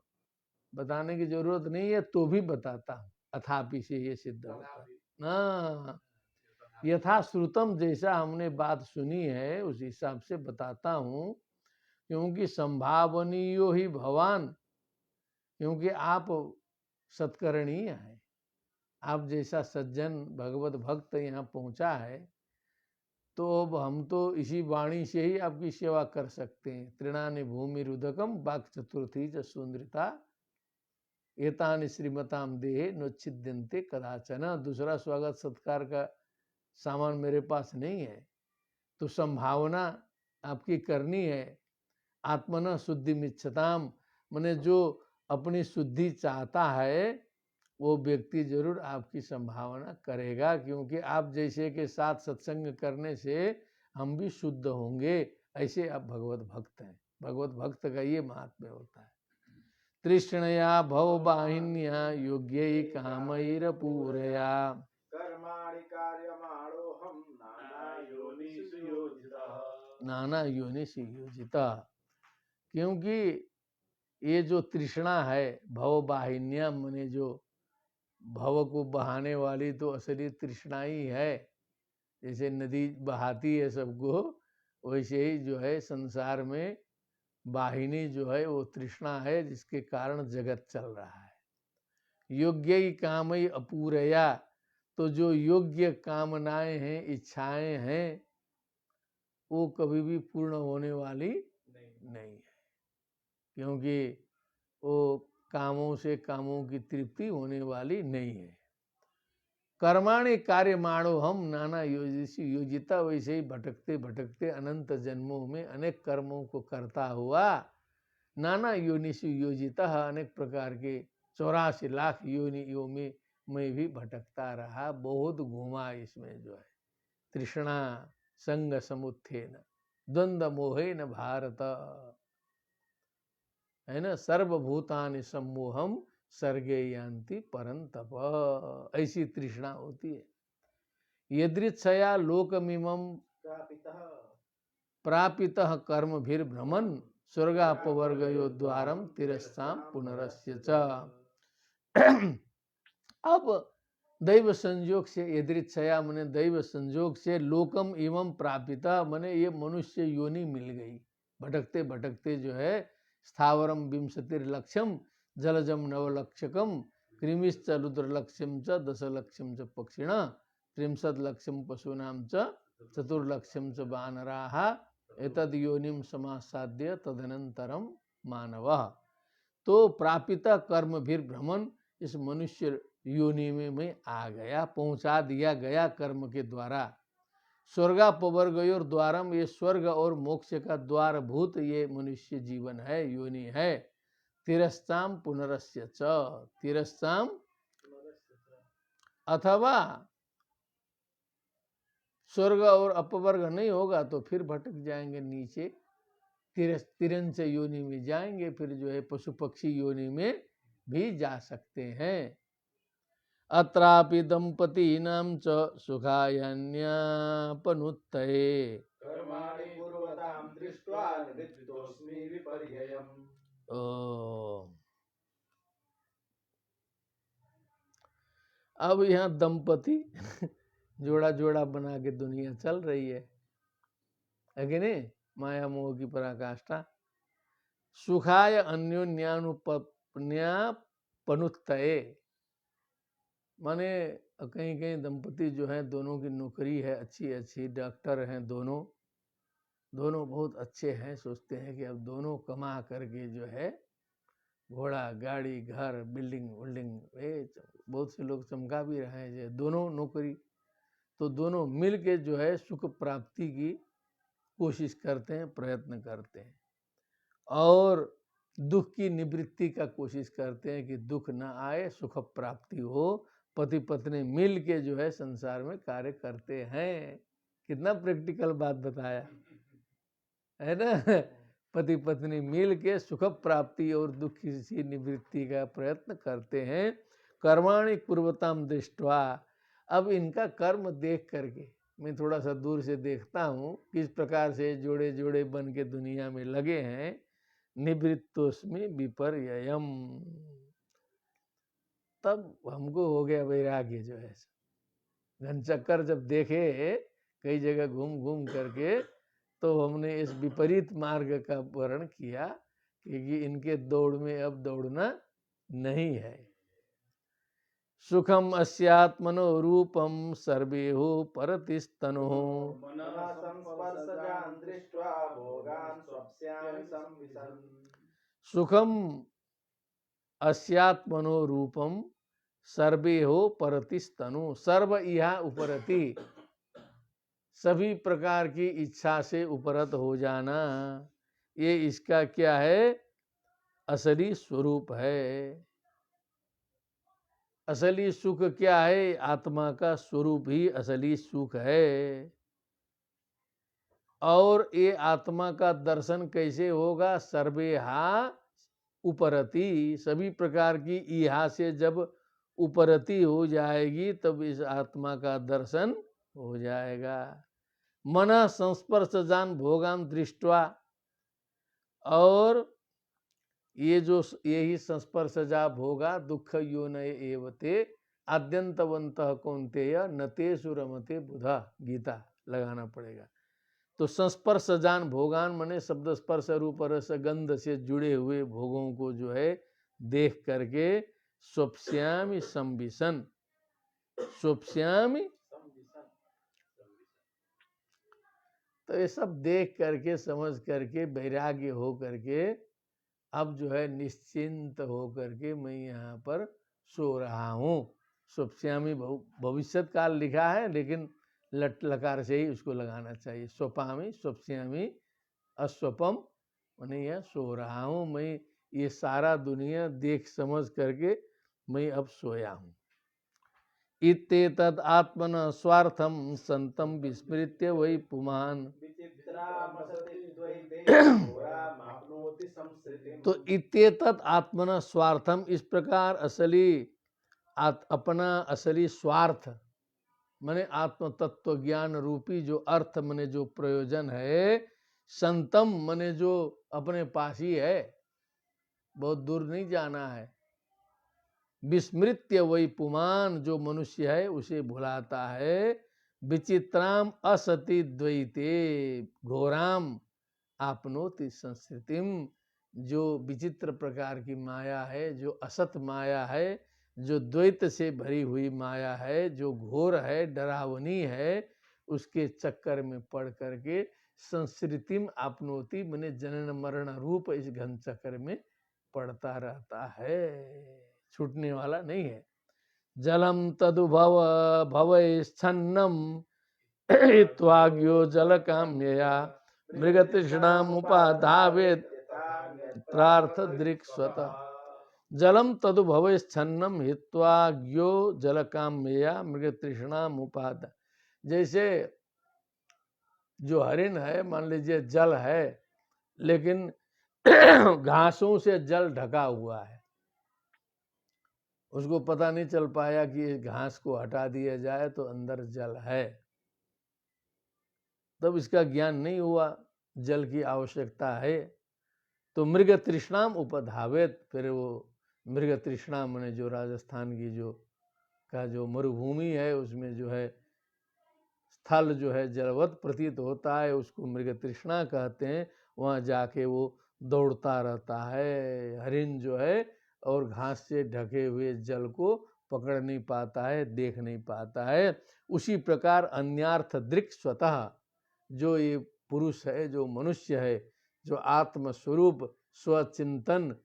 बताने की जरूरत नहीं है, तो भी बताता हूँ। अथापि से ये सिद्ध होता है ना, यथा श्रुतम, जैसा हमने बात सुनी है उस हिसाब से बताता हूँ। क्योंकि संभावनीयो ही भवान, क्योंकि आप सत्करणीय हैं, आप जैसा सज्जन भगवत भक्त यहाँ पहुँचा है, तो अब हम तो इसी वाणी से ही आपकी सेवा कर सकते हैं। तृणानि भूमि रुदकम वाक् चतुर्थी च सुंदरता, एतानि श्रीमताम देहे नोच्छिद्यन्ते कदाचन। दूसरा स्वागत सत्कार का सामान मेरे पास नहीं है, तो संभावना आपकी करनी है। आत्मन शुद्धि मिच्छताम, मने जो अपनी शुद्धि चाहता है वो व्यक्ति जरूर आपकी संभावना करेगा, क्योंकि आप जैसे के साथ सत्संग करने से हम भी शुद्ध होंगे, ऐसे आप भगवत भक्त हैं। भगवत भक्त का ये महात्म्य होता है। तृष्णया भववाहिन्या योग्यै कामैरपूरया, कर्माणि कार्यमाणोऽहं नानायोनिषु योजितः। नाना योनि से योजिता, क्योंकि ये जो तृष्णा है भववाहिन्या, मने जो भव को बहाने वाली, तो असली तृष्णा ही है। जैसे नदी बहाती है सबको, वैसे ही जो है संसार में वाहिनी जो है वो तृष्णा है, जिसके कारण जगत चल रहा है। योग्य कामई अपूरया, तो जो योग्य कामनाएं हैं, इच्छाएं हैं, वो कभी भी पूर्ण होने वाली नहीं है, क्योंकि वो कामों से कामों की तृप्ति होने वाली नहीं है। कर्माणि कार्यमाणो हम नाना योजिता, वैसे ही भटकते भटकते अनंत जन्मों में अनेक कर्मों को करता हुआ, नाना योनिषु योजिता, अनेक प्रकार के 84 लाख योनियों में भी भटकता रहा, बहुत घूमा इसमें जो है। तृष्णा संग समुत्थेन द्वंद्व मोहेन भारत, है ना, सर्वभूतानि सम्मोहम सर्गे यान्ति परंतप। ऐसी तृष्णा होती है। यदृच्छया लोकमिमं प्रापितः कर्मभिर्भ्रमन् स्वर्गापवर्गयो द्वारम तिरस्ताम पुनरस्य च। अब दैव संयोग से, यदृच्छया मने दैव संयोग से, लोकम इमं प्रापिता मने ये मनुष्य योनि मिल गई। भटकते भटकते जो है, स्थावरम विंशतिर्लक्षम जलजम नवलक्षकम कृमिश्च रुद्रलक्ष्यम च दशलक्ष्यम च पक्षिणा 30 लक्षम पशूनाम च 4 लक्षम च वानराः एतद् योनिम समासाद्य तदनंतरम मानवः। तो प्रापिता कर्म भी भ्रमण, इस मनुष्य योनि में मैं आ गया, पहुंचा दिया गया कर्म के द्वारा। स्वर्गापवर्गयोर द्वारम, ये स्वर्ग और मोक्ष का द्वार भूत ये मनुष्य जीवन है, योनि है। तिरस्ताम पुनरस्य च, तिरस्ताम अथवा स्वर्ग और अपवर्ग नहीं होगा तो फिर भटक जाएंगे नीचे, तिरंच योनि में जाएंगे, फिर जो है पशु पक्षी योनि में भी जा सकते हैं। अत्रापि दंपतीनां च सुखायन्यापनुत्तये कर्माणि कुर्वतां दृष्ट्वा निवृत्तोऽस्मि विपर्ययम्। अब यहाँ दंपति जोड़ा जोड़ा बना के दुनिया चल रही है कि नहीं? माया मोह की पराकाष्ठा। सुखाय अन्योन्यानुपन्यापनुत्तये माने कहीं कहीं दंपति जो है, दोनों की नौकरी है अच्छी अच्छी, डॉक्टर हैं दोनों, दोनों बहुत अच्छे हैं, सोचते हैं कि अब दोनों कमा करके जो है घोड़ा गाड़ी घर बिल्डिंग विल्डिंग, बहुत से लोग चमका भी रहे हैं जो दोनों नौकरी, तो दोनों मिल के जो है सुख प्राप्ति की कोशिश करते हैं, प्रयत्न करते हैं, और दुख की निवृत्ति का कोशिश करते हैं कि दुख ना आए, सुख प्राप्ति हो। पति पत्नी मिल के जो है संसार में कार्य करते हैं। कितना प्रैक्टिकल बात बताया है ना? पति पत्नी मिल के सुख प्राप्ति और दुख की निवृत्ति का प्रयत्न करते हैं। कर्माणि कुर्वताम दृष्ट्वा, अब इनका कर्म देख करके मैं थोड़ा सा दूर से देखता हूँ किस प्रकार से जोड़े जोड़े बन के दुनिया में लगे हैं। निवृत्तोस्मि विपर्ययम्, तब हमको हो गया वैराग्य जो है। घन चक्कर जब देखे कई जगह घूम घूम करके, तो हमने इस विपरीत मार्ग का वर्ण किया कि इनके दौड़ में अब दौड़ना नहीं है। सुखम अस्यात्मनो रूपम सर्वेहु परतिस्तनुः सुखम अस्यात्मनो रूपम सर्वेहु परतिस्तनु, सर्व इहा उपरति, सभी प्रकार की इच्छा से उपरत हो जाना, ये इसका क्या है? असली स्वरूप है। असली सुख क्या है? आत्मा का स्वरूप ही असली सुख है। और ये आत्मा का दर्शन कैसे होगा? सर्वेहा उपरति, सभी प्रकार की इहा से जब उपरति हो जाएगी तब इस आत्मा का दर्शन हो जाएगा। मन संस्पर्शजान भोगान दृष्ट्वा, और ये जो यही संस्पर्शजा भोगा दुख योनय एवते आद्यंतवंतः कौन्तेय नतेषु रमते बुधा, गीता लगाना पड़ेगा। तो संस्पर्शजान भोगान मने शब्द स्पर्श रूप रस गंध से जुड़े हुए भोगों को जो है देख करके स्वप्स्यामि संविशन, स्वप्स्यामि, तो ये सब देख करके समझ करके वैराग्य हो करके अब जो है निश्चिंत हो करके मैं यहाँ पर सो रहा हूँ। स्वप्स्यामि भविष्यत काल लिखा है, लेकिन लट लकार से ही उसको लगाना चाहिए। स्वपामि स्वप्स्यामि अस्वपम, मैंने यह सो रहा हूँ, मैं ये सारा दुनिया देख समझ करके मैं अब सोया हूँ। इत्येतद् आत्मनः स्वार्थं संतं विस्मृत्य वै पुमान् आपनोति संस्कृतिम। तो इत्येतत् आत्मना स्वार्थम, इस प्रकार अपना असली स्वार्थ माने आत्म तत्व ज्ञान रूपी जो अर्थ माने जो प्रयोजन है, संतम माने जो अपने पास ही है, बहुत दूर नहीं जाना है, विस्मृत्य वही पुमान जो मनुष्य है उसे भुलाता है, विचित्राम असति द्वैते घोराम आपनोति संस्कृतिम, जो विचित्र प्रकार की माया है, जो असत माया है, जो द्वैत से भरी हुई माया है, जो घोर है, डरावनी है, उसके चक्कर में पड़ करके संस्कृतिम आपनोति माने जनन मरण रूप इस घन चक्कर में पड़ता रहता है, छूटने वाला नहीं है। जलम तदुभव भवैश्छन्नम त्वाग्यो जल काम्यया मृगतृष्णामुपाधावेत् त्रार्थ दृक् स्वतः। जलम तदुभवैश्छन्नम हित्वाग्यो जल काम्यया मृगतृष्णामुपाधा, जैसे जो हरिण है, मान लीजिए जल है लेकिन घासों से जल ढका हुआ है, उसको पता नहीं चल पाया कि इस घास को हटा दिया जाए तो अंदर जल है, तब इसका ज्ञान नहीं हुआ जल की आवश्यकता है, तो मृग तृष्णाम उपधावेत, फिर वो मृग तृष्णा माने जो राजस्थान की जो मरुभूमि है उसमें जो है स्थल जो है जलवत प्रतीत होता है, उसको मृग तृष्णा कहते हैं, वहाँ जाके वो दौड़ता रहता है हरिण जो है, और घास से ढके हुए जल को पकड़ नहीं पाता है, देख नहीं पाता है। उसी प्रकार अन्यार्थ दृक् स्वतः, जो ये पुरुष है, जो मनुष्य है, जो आत्म स्वरूप स्वचिंतन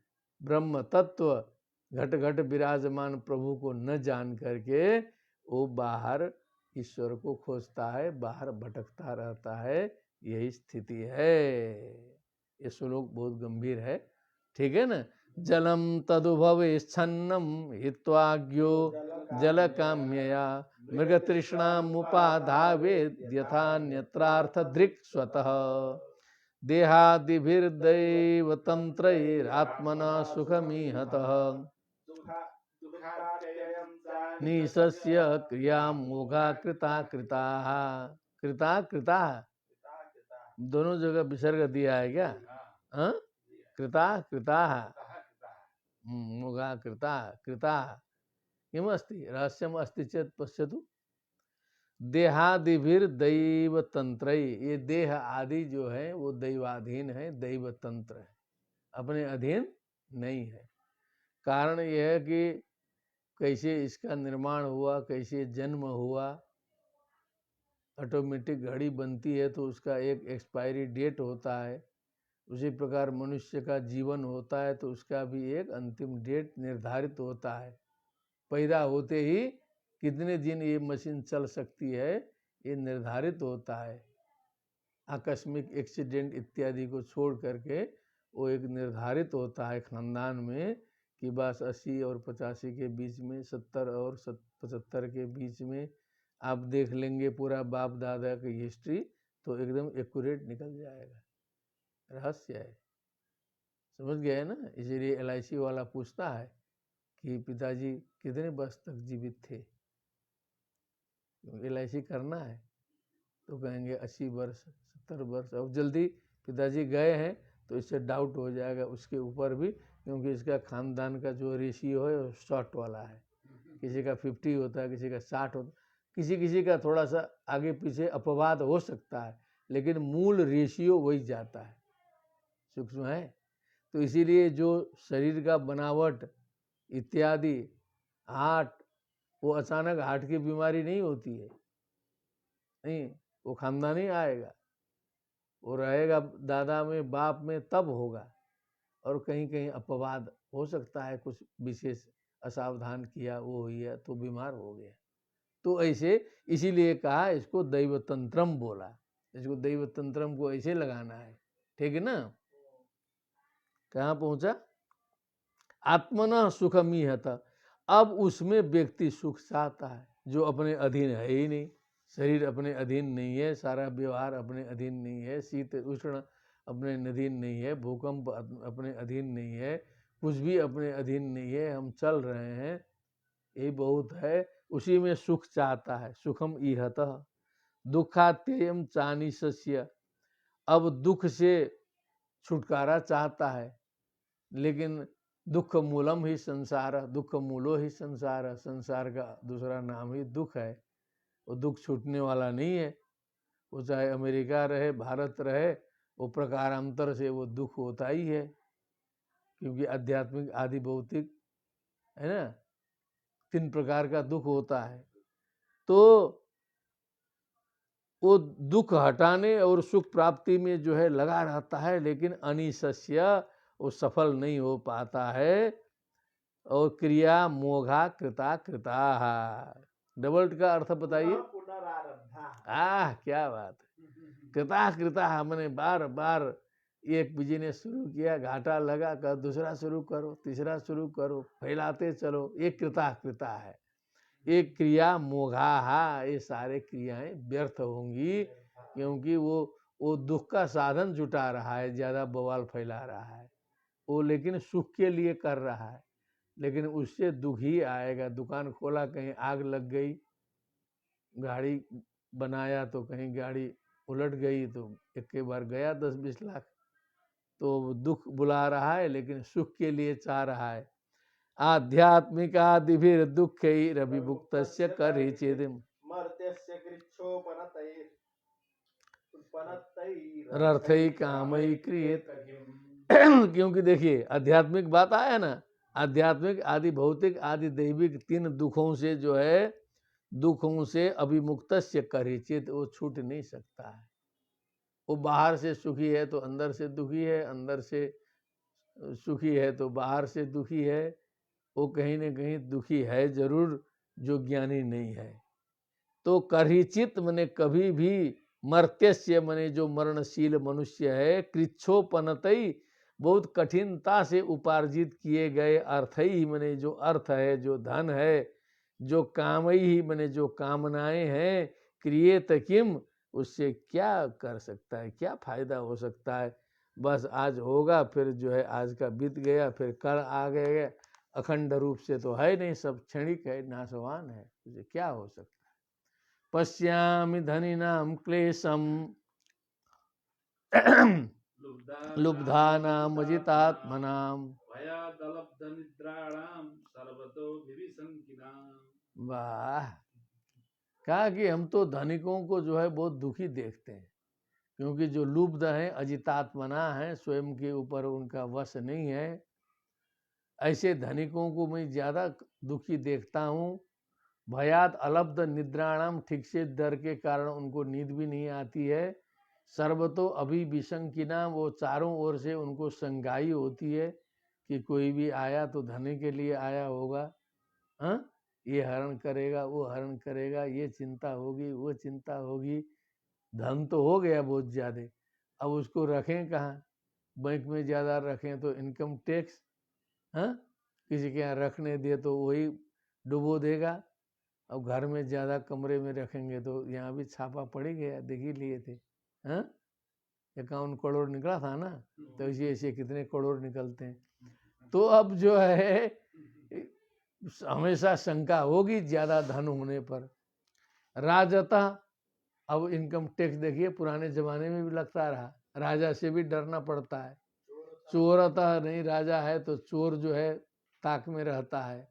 ब्रह्म तत्व घट घट विराजमान प्रभु को न जान करके वो बाहर ईश्वर को खोजता है, बाहर भटकता रहता है, यही स्थिति है। ये श्लोक बहुत गंभीर है, ठीक है ना। जलम तदुभवेश्छन्नम हित्वाग्यो जल काम्यया मृगतृष्णामुपाधावेत् यथान्यत्रार्थ दृक् स्वतः। देहादिभिर्दैवतन्त्रैरात्मना सुखमीहतः निशस्य क्रिया मोघा कृता कृताः। कृता कृता दोनों जगह विसर्ग दिया है क्या? हाँ, कृता कृता मोघा कृता कृता किमस्ति रहस्यम अस्ति चेत् पश्यतु। देहादिभिर दैव तंत्र, ये देह आदि जो है वो दैवाधीन है, दैव तंत्र है, अपने अधीन नहीं है। कारण यह है कि कैसे इसका निर्माण हुआ, कैसे जन्म हुआ, ऑटोमेटिक घड़ी बनती है तो उसका एक एक्सपायरी डेट होता है, उसी प्रकार मनुष्य का जीवन होता है तो उसका भी एक अंतिम डेट निर्धारित होता है। पैदा होते ही कितने दिन ये मशीन चल सकती है ये निर्धारित होता है, आकस्मिक एक्सीडेंट इत्यादि को छोड़ करके वो एक निर्धारित होता है खानदान में कि बस 80 और 85 के बीच में, 70 और 75 के बीच में आप देख लेंगे पूरा बाप दादा की हिस्ट्री तो एकदम एक्यूरेट निकल जाएगा। रहस्य है, समझ गए है ना। इसीलिए LIC वाला पूछता है कि पिताजी कितने वर्ष तक जीवित थे, LIC करना है तो कहेंगे 80 वर्ष 70 वर्ष। अब जल्दी पिताजी गए हैं तो इससे डाउट हो जाएगा उसके ऊपर भी, क्योंकि इसका खानदान का जो रेशियो है वो शॉर्ट वाला है, किसी का 50 होता है, किसी का 60 होता है, किसी किसी का थोड़ा सा आगे पीछे अपवाद हो सकता है, लेकिन मूल रेशियो वही जाता है, सूक्ष्म है। तो इसीलिए जो शरीर का बनावट इत्यादि, हार्ट, वो अचानक हार्ट की बीमारी नहीं होती है, नहीं, वो खानदानी आएगा, वो रहेगा दादा में बाप में तब होगा, और कहीं कहीं अपवाद हो सकता है, कुछ विशेष असावधान किया वो हुआ तो बीमार हो गया। तो ऐसे इसीलिए कहा इसको दैवतंत्रम बोला, इसको दैवतंत्रम को ऐसे लगाना है, ठीक है ना। कहाँ पहुंचा? आत्मना सुखमीहत, अब उसमें व्यक्ति सुख चाहता है जो अपने अधीन है ही नहीं, शरीर अपने अधीन नहीं है, सारा व्यवहार अपने अधीन नहीं है, शीत उष्ण अपने अधीन नहीं है, भूकंप अपने अधीन नहीं है, कुछ भी अपने अधीन नहीं है, हम चल रहे हैं, यही बहुत है। उसी में सुख चाहता है, सुखम इहतः दुखात्ययम चानिसस्य, अब दुख से छुटकारा चाहता है, लेकिन दुख मूलम ही संसार, दुख मूलो ही संसार, संसार का दूसरा नाम ही दुख है। वो दुख छूटने वाला नहीं है, वो चाहे अमेरिका रहे, भारत रहे, वो प्रकारांतर से वो दुख होता ही है, क्योंकि आध्यात्मिक आदि भौतिक है ना, 3 प्रकार का दुख होता है। तो वो दुख हटाने और सुख प्राप्ति में जो है लगा रहता है, लेकिन अनिशस्य वो सफल नहीं हो पाता है। और क्रिया मोघा कृता कृता, डबल का अर्थ बताइए। पुनरारब्धा। क्या बात है। कृता कृता मैंने बार बार एक बिजनेस शुरू किया, घाटा लगा, कर दूसरा शुरू करो, तीसरा शुरू करो, फैलाते चलो, ये कृता कृता है। एक क्रिया मोघा, ये सारे क्रियाएं व्यर्थ होंगी, क्योंकि वो दुख का साधन जुटा रहा है, ज्यादा बवाल फैला रहा है वो, लेकिन सुख के लिए कर रहा है, लेकिन उससे दुख ही आएगा। दुकान खोला, कहीं आग लग गई, गाड़ी बनाया तो कहीं गाड़ी उलट गई, तो एक के बार गया 10-20 लाख। तो दुख बुला रहा है, लेकिन सुख के लिए चाह रहा है। आध्यात्मिकादिभिर दुःखैरभिमुक्तस्य कर्हिचिदिम मर्त्यस्य कृच्छोपनतैः रर्थै कामै क्रियेत। क्योंकि देखिए आध्यात्मिक बात आया ना, आध्यात्मिक आदि भौतिक आदि दैविक 3 दुखों से जो है, दुखों से अभिमुक्तस्य कर्हिचित, वो छूट नहीं सकता है। वो बाहर से सुखी है तो अंदर से दुखी है, अंदर से सुखी है तो बाहर से दुखी है, वो कहीं न कहीं दुखी है जरूर, जो ज्ञानी नहीं है। तो कर्हिचित मने कभी भी, मर्त्यस्य मने जो मरणशील मनुष्य है, कृच्छोपनतई बहुत कठिनता से उपार्जित किए गए, अर्थई मने जो अर्थ है, जो धन है, जो कामई मने जो कामनाएं हैं, क्रियेत किम, उससे क्या कर सकता है, क्या फायदा हो सकता है। बस आज होगा, फिर जो है आज का बीत गया, फिर कल आ गया, अखंड रूप से तो है नहीं, सब क्षणिक है, नाशवान है, उसे क्या हो सकता है। पश्यामि धनिनां क्लेशम लुब्धानामजितात्मनाम भयादलब्धनिद्राणां सर्वतो विविशङ्किनाम्। वाह, कहा कि हम तो धनिकों को जो है बहुत दुखी देखते हैं, क्योंकि जो लुब्ध हैं, अजितात्मना हैं, स्वयं के ऊपर उनका वश नहीं है, ऐसे धनिकों को मैं ज्यादा दुखी देखता हूँ। भयात अलब्ध निद्राणाम, ठीक से डर के कारण उनको नींद भी नहीं आती है। सर्वतो अभी विशंकिना, वो चारों ओर से उनको शंकाई होती है कि कोई भी आया तो धनी के लिए आया होगा, हाँ, ये हरण करेगा, वो हरण करेगा, ये चिंता होगी, वो चिंता होगी। धन तो हो गया बहुत ज़्यादा, अब उसको रखें कहाँ। बैंक में ज़्यादा रखें तो इनकम टैक्स, हाँ, किसी के यहाँ रखने दे तो वही डुबो देगा। अब घर में ज़्यादा कमरे में रखेंगे तो यहाँ भी छापा पड़ ही गया, देख ही लिए थे, हाँ, 51 करोड़ निकला था ना, तो ऐसे ऐसे कितने करोड़ निकलते हैं। तो अब जो है हमेशा शंका होगी ज़्यादा धन होने पर। राजता, अब इनकम टैक्स देखिए, पुराने ज़माने में भी लगता रहा, राजा से भी डरना पड़ता है। चोरता नहीं, राजा है तो चोर जो है ताक में रहता है,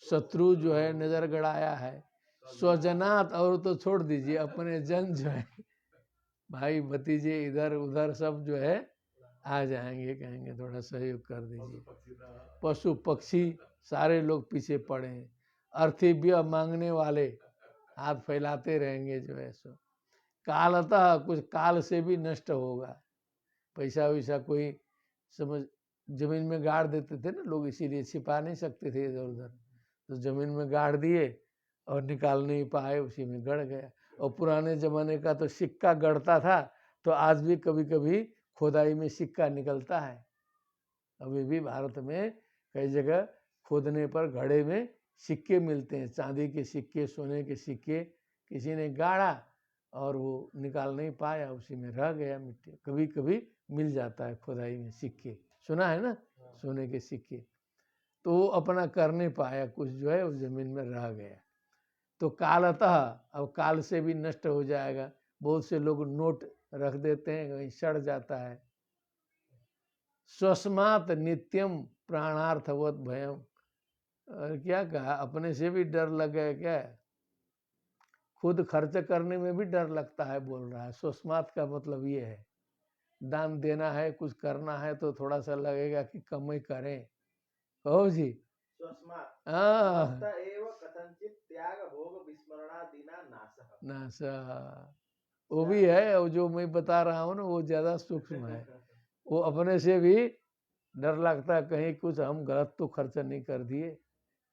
शत्रु जो है नजर गड़ाया है, स्वजनात, और तो छोड़ दीजिए, अपने जन जो है, भाई भतीजे इधर उधर सब जो है आ जाएंगे, कहेंगे थोड़ा सहयोग कर दीजिए। पशु पक्षी सारे लोग पीछे पड़े हैं, अर्थिव्य मांगने वाले हाथ फैलाते रहेंगे जो है सो। कालतः, कुछ काल से भी नष्ट होगा। पैसा वैसा कोई समझ जमीन में गाड़ देते थे ना लोग, इसीलिए छिपा नहीं सकते थे इधर उधर, तो जमीन में गाड़ दिए और निकाल नहीं पाए, उसी में गड़ गया। और पुराने जमाने का तो सिक्का गड़ता था, तो आज भी कभी कभी खोदाई में सिक्का निकलता है। अभी भी भारत में कई जगह खोदने पर घड़े में सिक्के मिलते हैं, चांदी के सिक्के, सोने के सिक्के, किसी ने गाड़ा और वो निकाल नहीं पाया, उसी में रह गया मिट्टी। कभी कभी मिल जाता है खुदाई में सिक्के, सुना है ना, सोने के सिक्के। तो वो अपना कर नहीं पाया, कुछ जो है उस जमीन में रह गया। तो कालतः, अब काल से भी नष्ट हो जाएगा। बहुत से लोग नोट रख देते हैं, कहीं सड़ जाता है। स्वस्मात नित्यम प्राणार्थवत भयम, और क्या कहा, अपने से भी डर लगे क्या, खुद खर्च करने में भी डर लगता है बोल रहा है। स्वस्मात का मतलब ये है, दान देना है, कुछ करना है तो थोड़ा सा लगेगा कि कम ही करें। कहो जी। स्वस्मात् हाँ, मत्त एव कथंचित त्याग भोग विस्मरणादिना नाशः। नासा वो भी है, और जो मैं बता रहा हूँ ना वो ज्यादा सूक्ष्म है। वो अपने से भी डर लगता है कहीं कुछ हम गलत तो खर्चा नहीं कर दिए,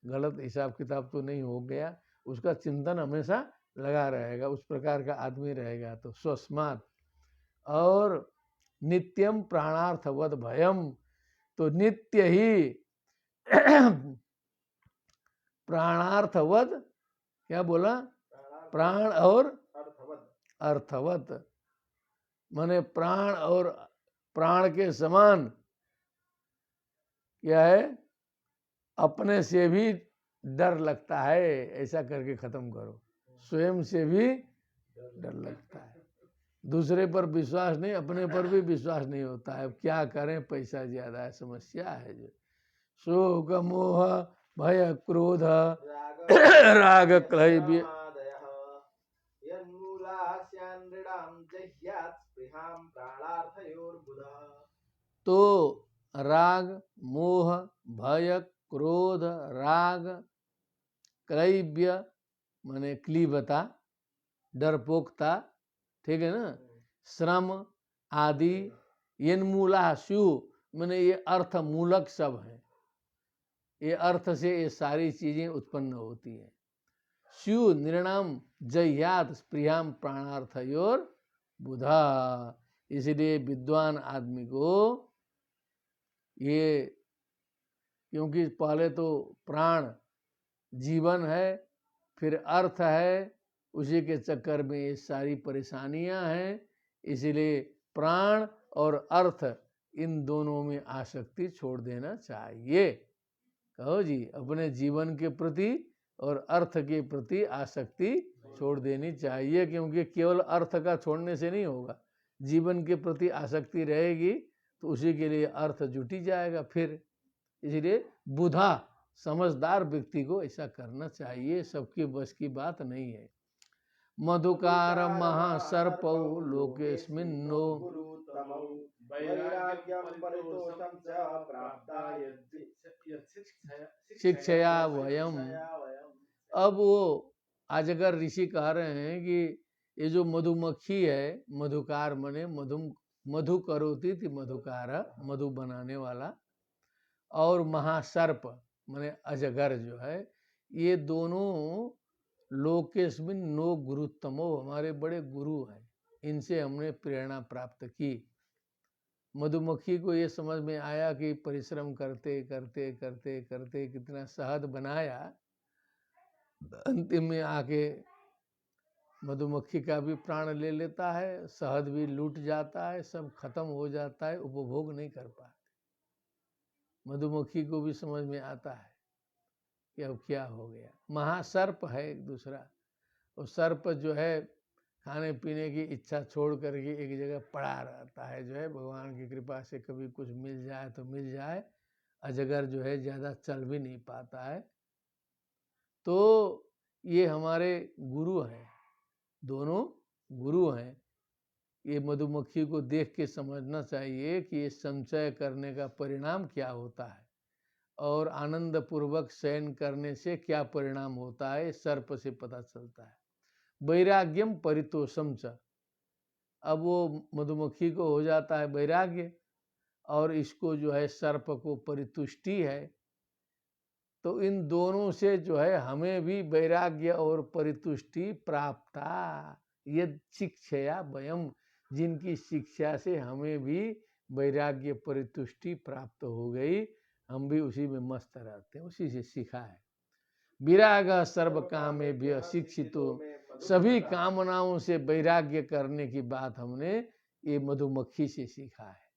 गलत हिसाब किताब तो नहीं हो गया, उसका चिंतन हमेशा लगा रहेगा। उस प्रकार का आदमी रहेगा। तो स्वस्मात, और नित्यम प्राणार्थवत भयम, तो नित्य ही प्राणार्थवत, क्या बोला, प्राण और अर्थवत अर्थवत, माने प्राण और प्राण के समान क्या है, अपने से भी डर लगता है, ऐसा करके खत्म करो। स्वयं से भी डर लगता है, दूसरे पर विश्वास नहीं, अपने पर भी विश्वास नहीं होता है। अब क्या करें, पैसा ज्यादा है, समस्या है। जो शोक मोह भय क्रोध राग क्लैब्य, रागक्लैब्यमादयः यन्मूलास्यान्नृणां जह्यात् स्पृहां प्राणार्थयोर्बुधः। तो राग मोह भय क्रोध राग क्लैब्य माने क्लीबता, डरपोकता, ठीक है ना, श्रम आदि, यन्मूला स्यु माने ये अर्थ मूलक सब है, ये अर्थ से ये सारी चीजें उत्पन्न होती हैं। स्यु निर्णाम जह्यात स्प्रियाम प्राणार्थयोर बुधा, इसलिए विद्वान आदमी को ये, क्योंकि पहले तो प्राण जीवन है, फिर अर्थ है, उसी के चक्कर में ये सारी परेशानियां हैं। इसलिए प्राण और अर्थ इन दोनों में आसक्ति छोड़ देना चाहिए। कहो जी, अपने जीवन के प्रति और अर्थ के प्रति आसक्ति छोड़ देनी चाहिए, क्योंकि केवल अर्थ का छोड़ने से नहीं होगा। जीवन के प्रति आसक्ति रहेगी तो उसी के लिए अर्थ जुटी जाएगा फिर। इसलिए बुधा समझदार व्यक्ति को ऐसा करना चाहिए, सबके बस की बात नहीं है। मधुकार महासर्पौ लोकेस्मिन्नो, गुरुतमौ वैराग्यं परितोषं च प्राप्ता शिक्षया वयम। अब वो अजगर ऋषि कह रहे हैं कि ये जो मधुमक्खी है, मधुकार मने मधु करोति थी, मधुकार मधु बनाने वाला, और महासर्प मने अजगर जो है, ये दोनों लोकेस्मिन नो गुरुतमो, हमारे बड़े गुरु हैं, इनसे हमने प्रेरणा प्राप्त की। मधुमक्खी को ये समझ में आया कि परिश्रम करते करते करते करते कितना शहद बनाया, अंतिम में आके मधुमक्खी का भी प्राण ले लेता है, शहद भी लूट जाता है, सब खत्म हो जाता है, उपभोग नहीं कर पाते। मधुमक्खी को भी समझ में आता है कि अब क्या हो गया। महासर्प है एक दूसरा, और सर्प जो है खाने पीने की इच्छा छोड़ करके एक जगह पड़ा रहता है, जो है भगवान की कृपा से कभी कुछ मिल जाए तो मिल जाए। अजगर जो है ज़्यादा चल भी नहीं पाता है। तो ये हमारे गुरु हैं, दोनों गुरु हैं। ये मधुमक्खी को देख के समझना चाहिए कि ये संचय करने का परिणाम क्या होता है, और आनंद पूर्वक शयन करने से क्या परिणाम होता है, सर्प से पता चलता है। वैराग्यम परितोषम च, अब वो मधुमक्खी को हो जाता है वैराग्य, और इसको जो है सर्प को परितुष्टि है। तो इन दोनों से जो है हमें भी वैराग्य और परितुष्टि प्राप्ता, यद शिक्षया वयम, जिनकी शिक्षा से हमें भी वैराग्य परितुष्टि प्राप्त हो गई, हम भी उसी में मस्त रहते हैं, उसी से सीखा है। विराग सर्व कामेभ्य शिक्षितो, सभी कामनाओं से वैराग्य करने की बात हमने ये मधुमक्खी से सीखा है।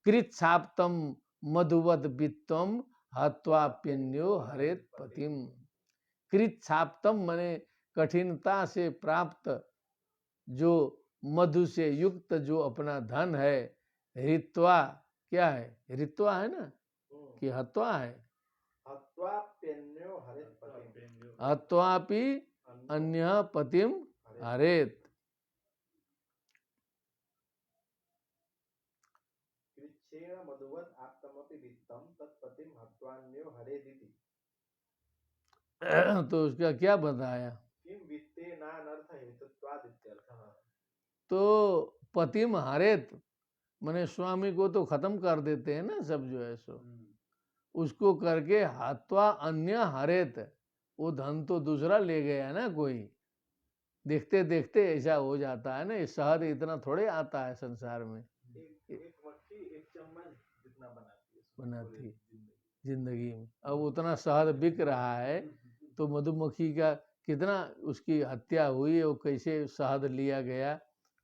कृत छाप्तम मधुवत वित्तम हत्वाप्यन्यो हरेत पतिम। कृत छाप्तम माने कठिनता से प्राप्त जो मधु से युक्त जो अपना धन है, ऋत्वा क्या है, ऋत्वा है ना कि हत्वा है, हत्वाप्यन्यो हरेत पतिम। हत्वापि अन्य पतिम हरेत। कृच्छेन मधुवत् आप्तमपि वित्तम तत्पतिम हत्वान्यो हरेदिति। तो उसका क्या बताया, किम वित्ते नानर्थ हेतुत्वाद इत्यर्थः। तो पतिम हरेत माने स्वामी को तो खत्म कर देते हैं ना सब जो है सो, उसको करके हत्वा अन्य हरेत, वो धन तो दूसरा ले गया ना कोई। देखते देखते ऐसा हो जाता है ना, ये शहद इतना थोड़े आता है संसार में, एक मक्खी एक चम्मच जितना बनाती है बनाती है जिंदगी। जिंदगी में। अब उतना शहद बिक रहा है तो मधुमक्खी का कितना उसकी हत्या हुई है, वो कैसे शहद लिया गया,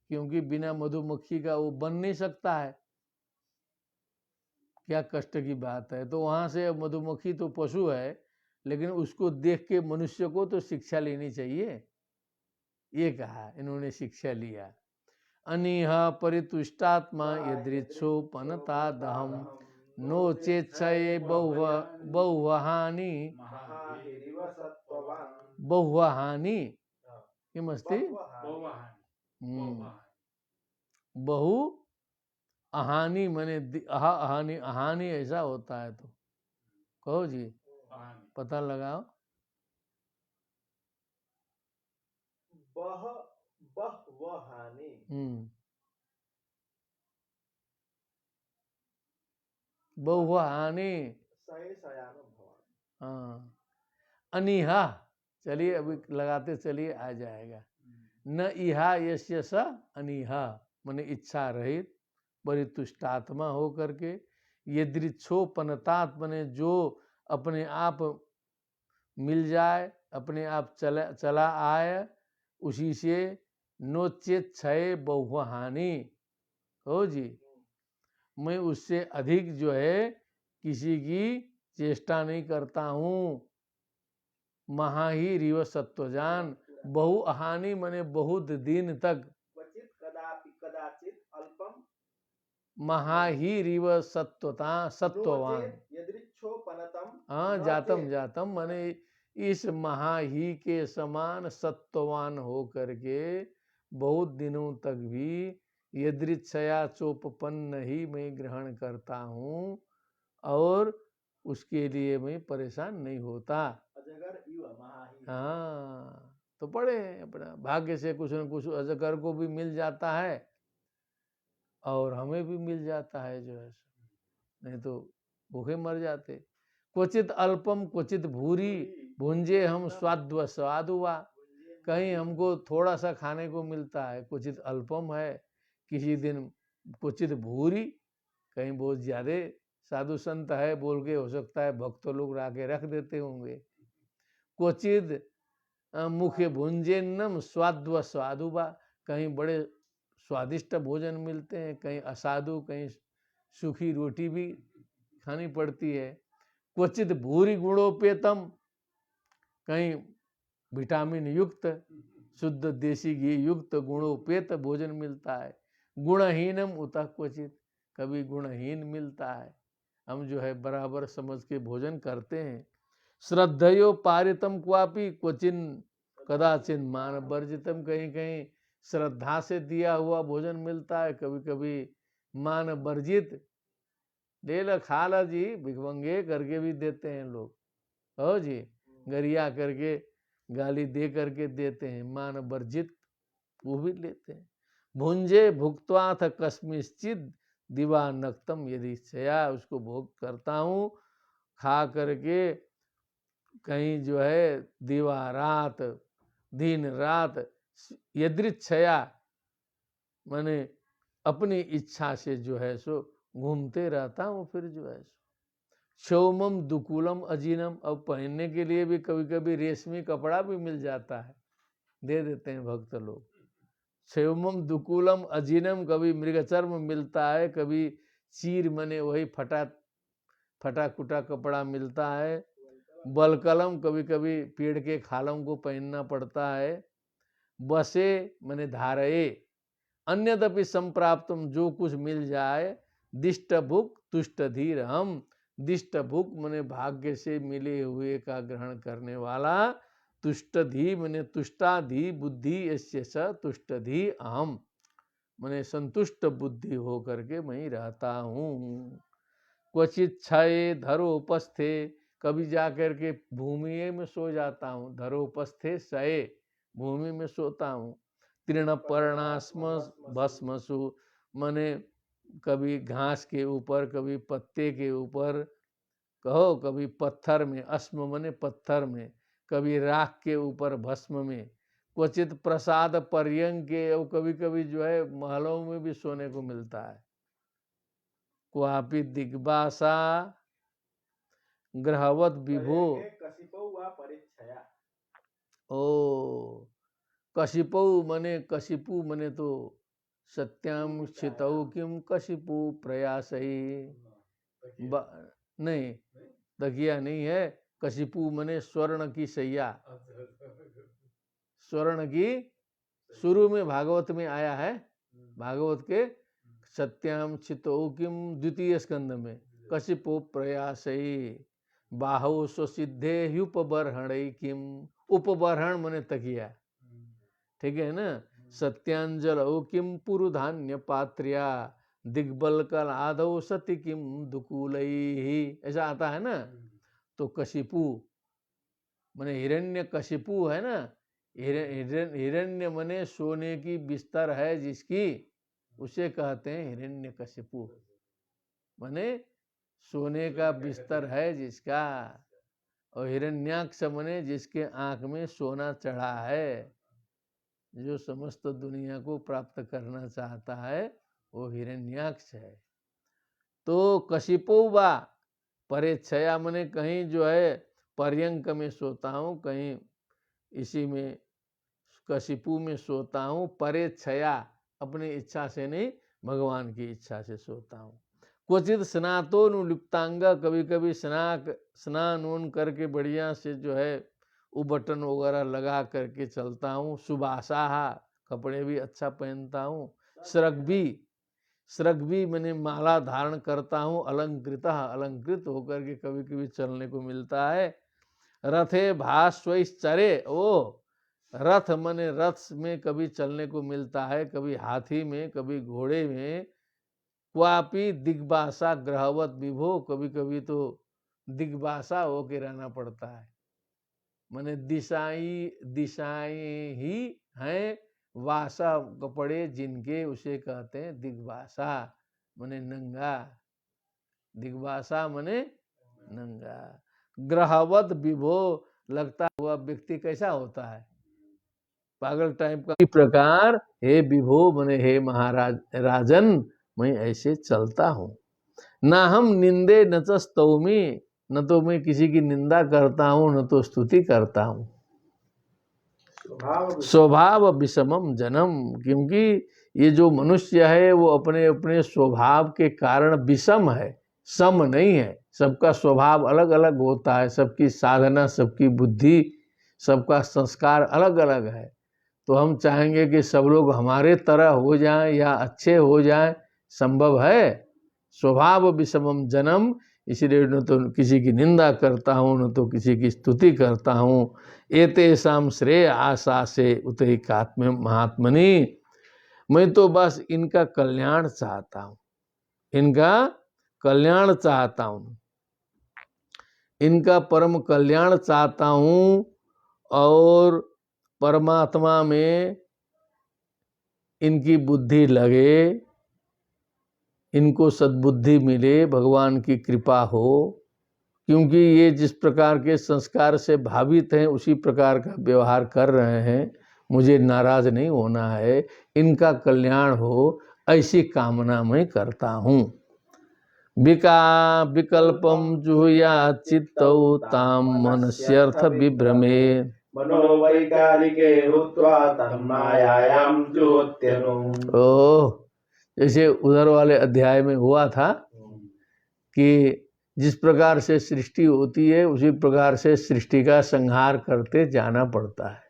क्योंकि बिना मधुमक्खी का वो बन नहीं सकता है। क्या कष्ट की बात है। तो वहां से मधुमक्खी तो पशु है, लेकिन उसको देख के मनुष्य को तो शिक्षा लेनी चाहिए, ये कहा इन्होंने, शिक्षा लिया। अनिह परितुष्टात्मा यदृच्छोपनता दहम नो चेच्छये बहुवहानि महाहिरिव सत्त्ववान्। बहुवहानि किमस्ति बहुवहानि। बहु अहानि माने अहानि, अहानि ऐसा होता है तो कहो जी, पता लगाओ। बहुवहानि। बहुवहानि, सहे शयानो भवान्। हाँ। अनिहा, चलिए अभी लगाते चलिए आ जाएगा। न इहा यस्य स अनिहा माने इच्छा रहित, परितुष्टात्मा हो करके, यदृच्छोपनतात माने जो अपने आप मिल जाए, अपने आप चला आए, उसी से नोचेत क्षय बहुहानि, हो जी, मैं उससे अधिक जो है किसी की चेष्टा नहीं करता हूँ। महाही रिव सत्वजान, बहु अहानि माने बहुत दिन तक, क्वचित कदापि कदाचित अल्पम महाही रिव सत्वता सत्ववान, यदृच्छोपनतम हाँ न जातम चेत्। जातम माने इस महाही के समान सत्ववान हो करके बहुत दिनों तक भी यदृच्छया चोपपन्न ही मैं ग्रहण करता हूँ, और उसके लिए मैं परेशान नहीं होता। अजगर इव महाही। हाँ, तो पढ़े अपना भाग्य से कुछ न कुछ अजगर को भी मिल जाता है और हमें भी मिल जाता है जो है, नहीं तो भूखे मर जाते। क्वचित अल्पम क्वचित भूरी भुंजे हम स्वाद्व स्वाद हुआ, कहीं हमको थोड़ा सा खाने को मिलता है, क्वचित अल्पम है, किसी दिन क्वचित भूरी, कहीं बहुत ज्यादा साधु संत है बोल के हो सकता है भक्त लोग लाके रख देते होंगे। क्वचित मुख्य भुंजेन्नम स्वाद्व स्वादुबा, कहीं बड़े स्वादिष्ट भोजन मिलते हैं, कहीं असाधु, कहीं सूखी रोटी भी खानी पड़ती है। क्वचित भूरी गुणोपेतम, कहीं विटामिन युक्त शुद्ध देसी घी युक्त गुणोपेत भोजन मिलता है। गुणहीनम उतः क्वचित, कभी गुणहीन मिलता है। हम जो है बराबर समझ के भोजन करते हैं। श्रद्धयो पारितम क्वापि क्वचिन कदाचिन मान वर्जितम, कहीं कहीं श्रद्धा से दिया हुआ भोजन मिलता है, कभी कभी मान वर्जित, ले लो खा लो जी भिखमंगे करके भी देते हैं लोग, हो जी, गरिया करके गाली दे करके देते हैं, मान वर्जित वो भी लेते हैं। भुंजे भुक्त्वाथ कस्मिश्चित दिवा नक्तम यदि छया, उसको भोग करता हूँ खा करके, कहीं जो है दिवा रात दिन रात यदृच्छया माने अपनी इच्छा से जो है सो घूमते रहता हूँ, फिर जो है सो क्षौमम दुकूलम अजीनम, अब पहनने के लिए भी कभी कभी रेशमी कपड़ा भी मिल जाता है, दे देते हैं भक्त लोग, क्षेमम दुकूलम अजीनम, कभी मृगचर्म मिलता है, कभी चीर मने वही फटा कुटा कपड़ा मिलता है, बलकलम कभी कभी पेड़ के खालों को पहनना पड़ता है, बसे मने धारये, अन्यदपि संप्राप्तम, जो कुछ मिल जाए, दिष्ट भुक तुष्ट धीर, हम दिष्ट भुक मने भाग्य से मिले हुए का ग्रहण करने वाला, तुष्टधी मने तुष्टाधी बुद्धि यस्य स तुष्टधी अहम, मने संतुष्ट बुद्धि हो करके मैं रहता हूँ। क्वचित छये धरोपस्थे, कभी जाकर के भूमि में सो जाता हूँ, धरोपस्थे शये, भूमि में सोता हूँ। तृण पर्णास्म भस्मसु, मने कभी घास के ऊपर, कभी पत्ते के ऊपर, कहो कभी पत्थर में, अस्म मने पत्थर में, कभी राख के ऊपर भस्म में, क्वचित प्रसाद पर्यंके, और कभी कभी जो है महलों में भी सोने को मिलता है। क्वापि दिग्बासा ग्रहवत विभो, कशिपौ वा परिच्छया। ओ कशिपौ मने, कशिपु मने तो सत्याम क्षितौ किम कशिपु प्रयासई, नहीं तकिया नहीं है, कशिपु मने स्वर्ण की सैया, स्वर्ण की, शुरू में भागवत में आया है, भागवत के सत्याम चितो किम द्वितीय स्कंद में, कशिपो प्रयासई बाहु स्वसिद्धे ह्युपबर्हणई किम, उपबर्हण मने तकिया, ठीक है ना। सत्यांजल किम पुरुधान्य पात्र्या, दिग्बलकल आदौ सति किम दुकूलई, ऐसा आता है ना। तो कशिपु मने हिरण्य कशिपु है ना, हिरण्य मने सोने की बिस्तर है जिसकी, उसे कहते हैं हिरण्य कशिपु, मने सोने का बिस्तर है जिसका, और हिरण्याक्ष मने जिसके आंख में सोना चढ़ा है, जो समस्त दुनिया को प्राप्त करना चाहता है वो हिरण्याक्ष है। तो कशिपो वा परेच्छया, मने कहीं जो है पर्यंक में सोता हूँ, कहीं इसी में कशिपु में सोता हूँ, परेच्छया अपनी इच्छा से नहीं, भगवान की इच्छा से सोता हूँ। क्वचित स्नातोनुलिप्तांग, कभी कभी स्नान करके बढ़िया से जो है वो बटन वगैरह लगा करके चलता हूँ। सुभाषा, कपड़े भी अच्छा पहनता हूँ। श्रग भी मैंने माला धारण करता हूँ। अलंकृत होकर के कभी कभी चलने को मिलता है। रथे भास्वैश्चरे, ओ रथ मने रथ में कभी चलने को मिलता है, कभी हाथी में, कभी घोड़े में। क्वापि दिग्बासा ग्रहवत विभो, कभी कभी तो दिग्बासा होके रहना पड़ता है, मने दिशाएं ही हैं, वासा कपड़े जिनके, उसे कहते हैं दिग्बासा, मने नंगा। दिग्बासा मने नंगा। ग्रहवत विभो, लगता हुआ व्यक्ति कैसा होता है, पागल टाइप का। इस प्रकार हे विभो मने हे महाराज राजन, मैं ऐसे चलता हूँ। ना हम निंदे न च स्तौमि, न तो मैं किसी की निंदा करता हूँ, न तो स्तुति करता हूँ। स्वभाव विषमम जनम, क्योंकि ये जो मनुष्य है वो अपने अपने स्वभाव के कारण विषम है, सम नहीं है। सबका स्वभाव अलग अलग होता है, सबकी साधना, सबकी बुद्धि, सबका संस्कार अलग अलग है। तो हम चाहेंगे कि सब लोग हमारे तरह हो जाएं या अच्छे हो जाएं, संभव है? स्वभाव विषमम जनम, इसलिए न तो किसी की निंदा करता हूँ, न तो किसी की स्तुति करता हूँ। एतेषां श्रेय आशा से उतैकात्म्य महात्मनि, मैं तो बस इनका कल्याण चाहता हूँ, इनका कल्याण चाहता हूँ, इनका परम कल्याण चाहता हूँ। और परमात्मा में इनकी बुद्धि लगे, इनको सद्बुद्धि मिले, भगवान की कृपा हो। क्योंकि ये जिस प्रकार के संस्कार से भावित हैं उसी प्रकार का व्यवहार कर रहे हैं, मुझे नाराज नहीं होना है, इनका कल्याण हो, ऐसी कामना मैं करता हूँ। विकल्पम जुहुयात् चित्तौ ताम मनस्यर्थ विभ्रमे, मनोवैकारिके भूत्वा तन्मायायां जुहोत्यनु। ओह, जैसे उधर वाले अध्याय में हुआ था कि जिस प्रकार से सृष्टि होती है उसी प्रकार से सृष्टि का संहार करते जाना पड़ता है।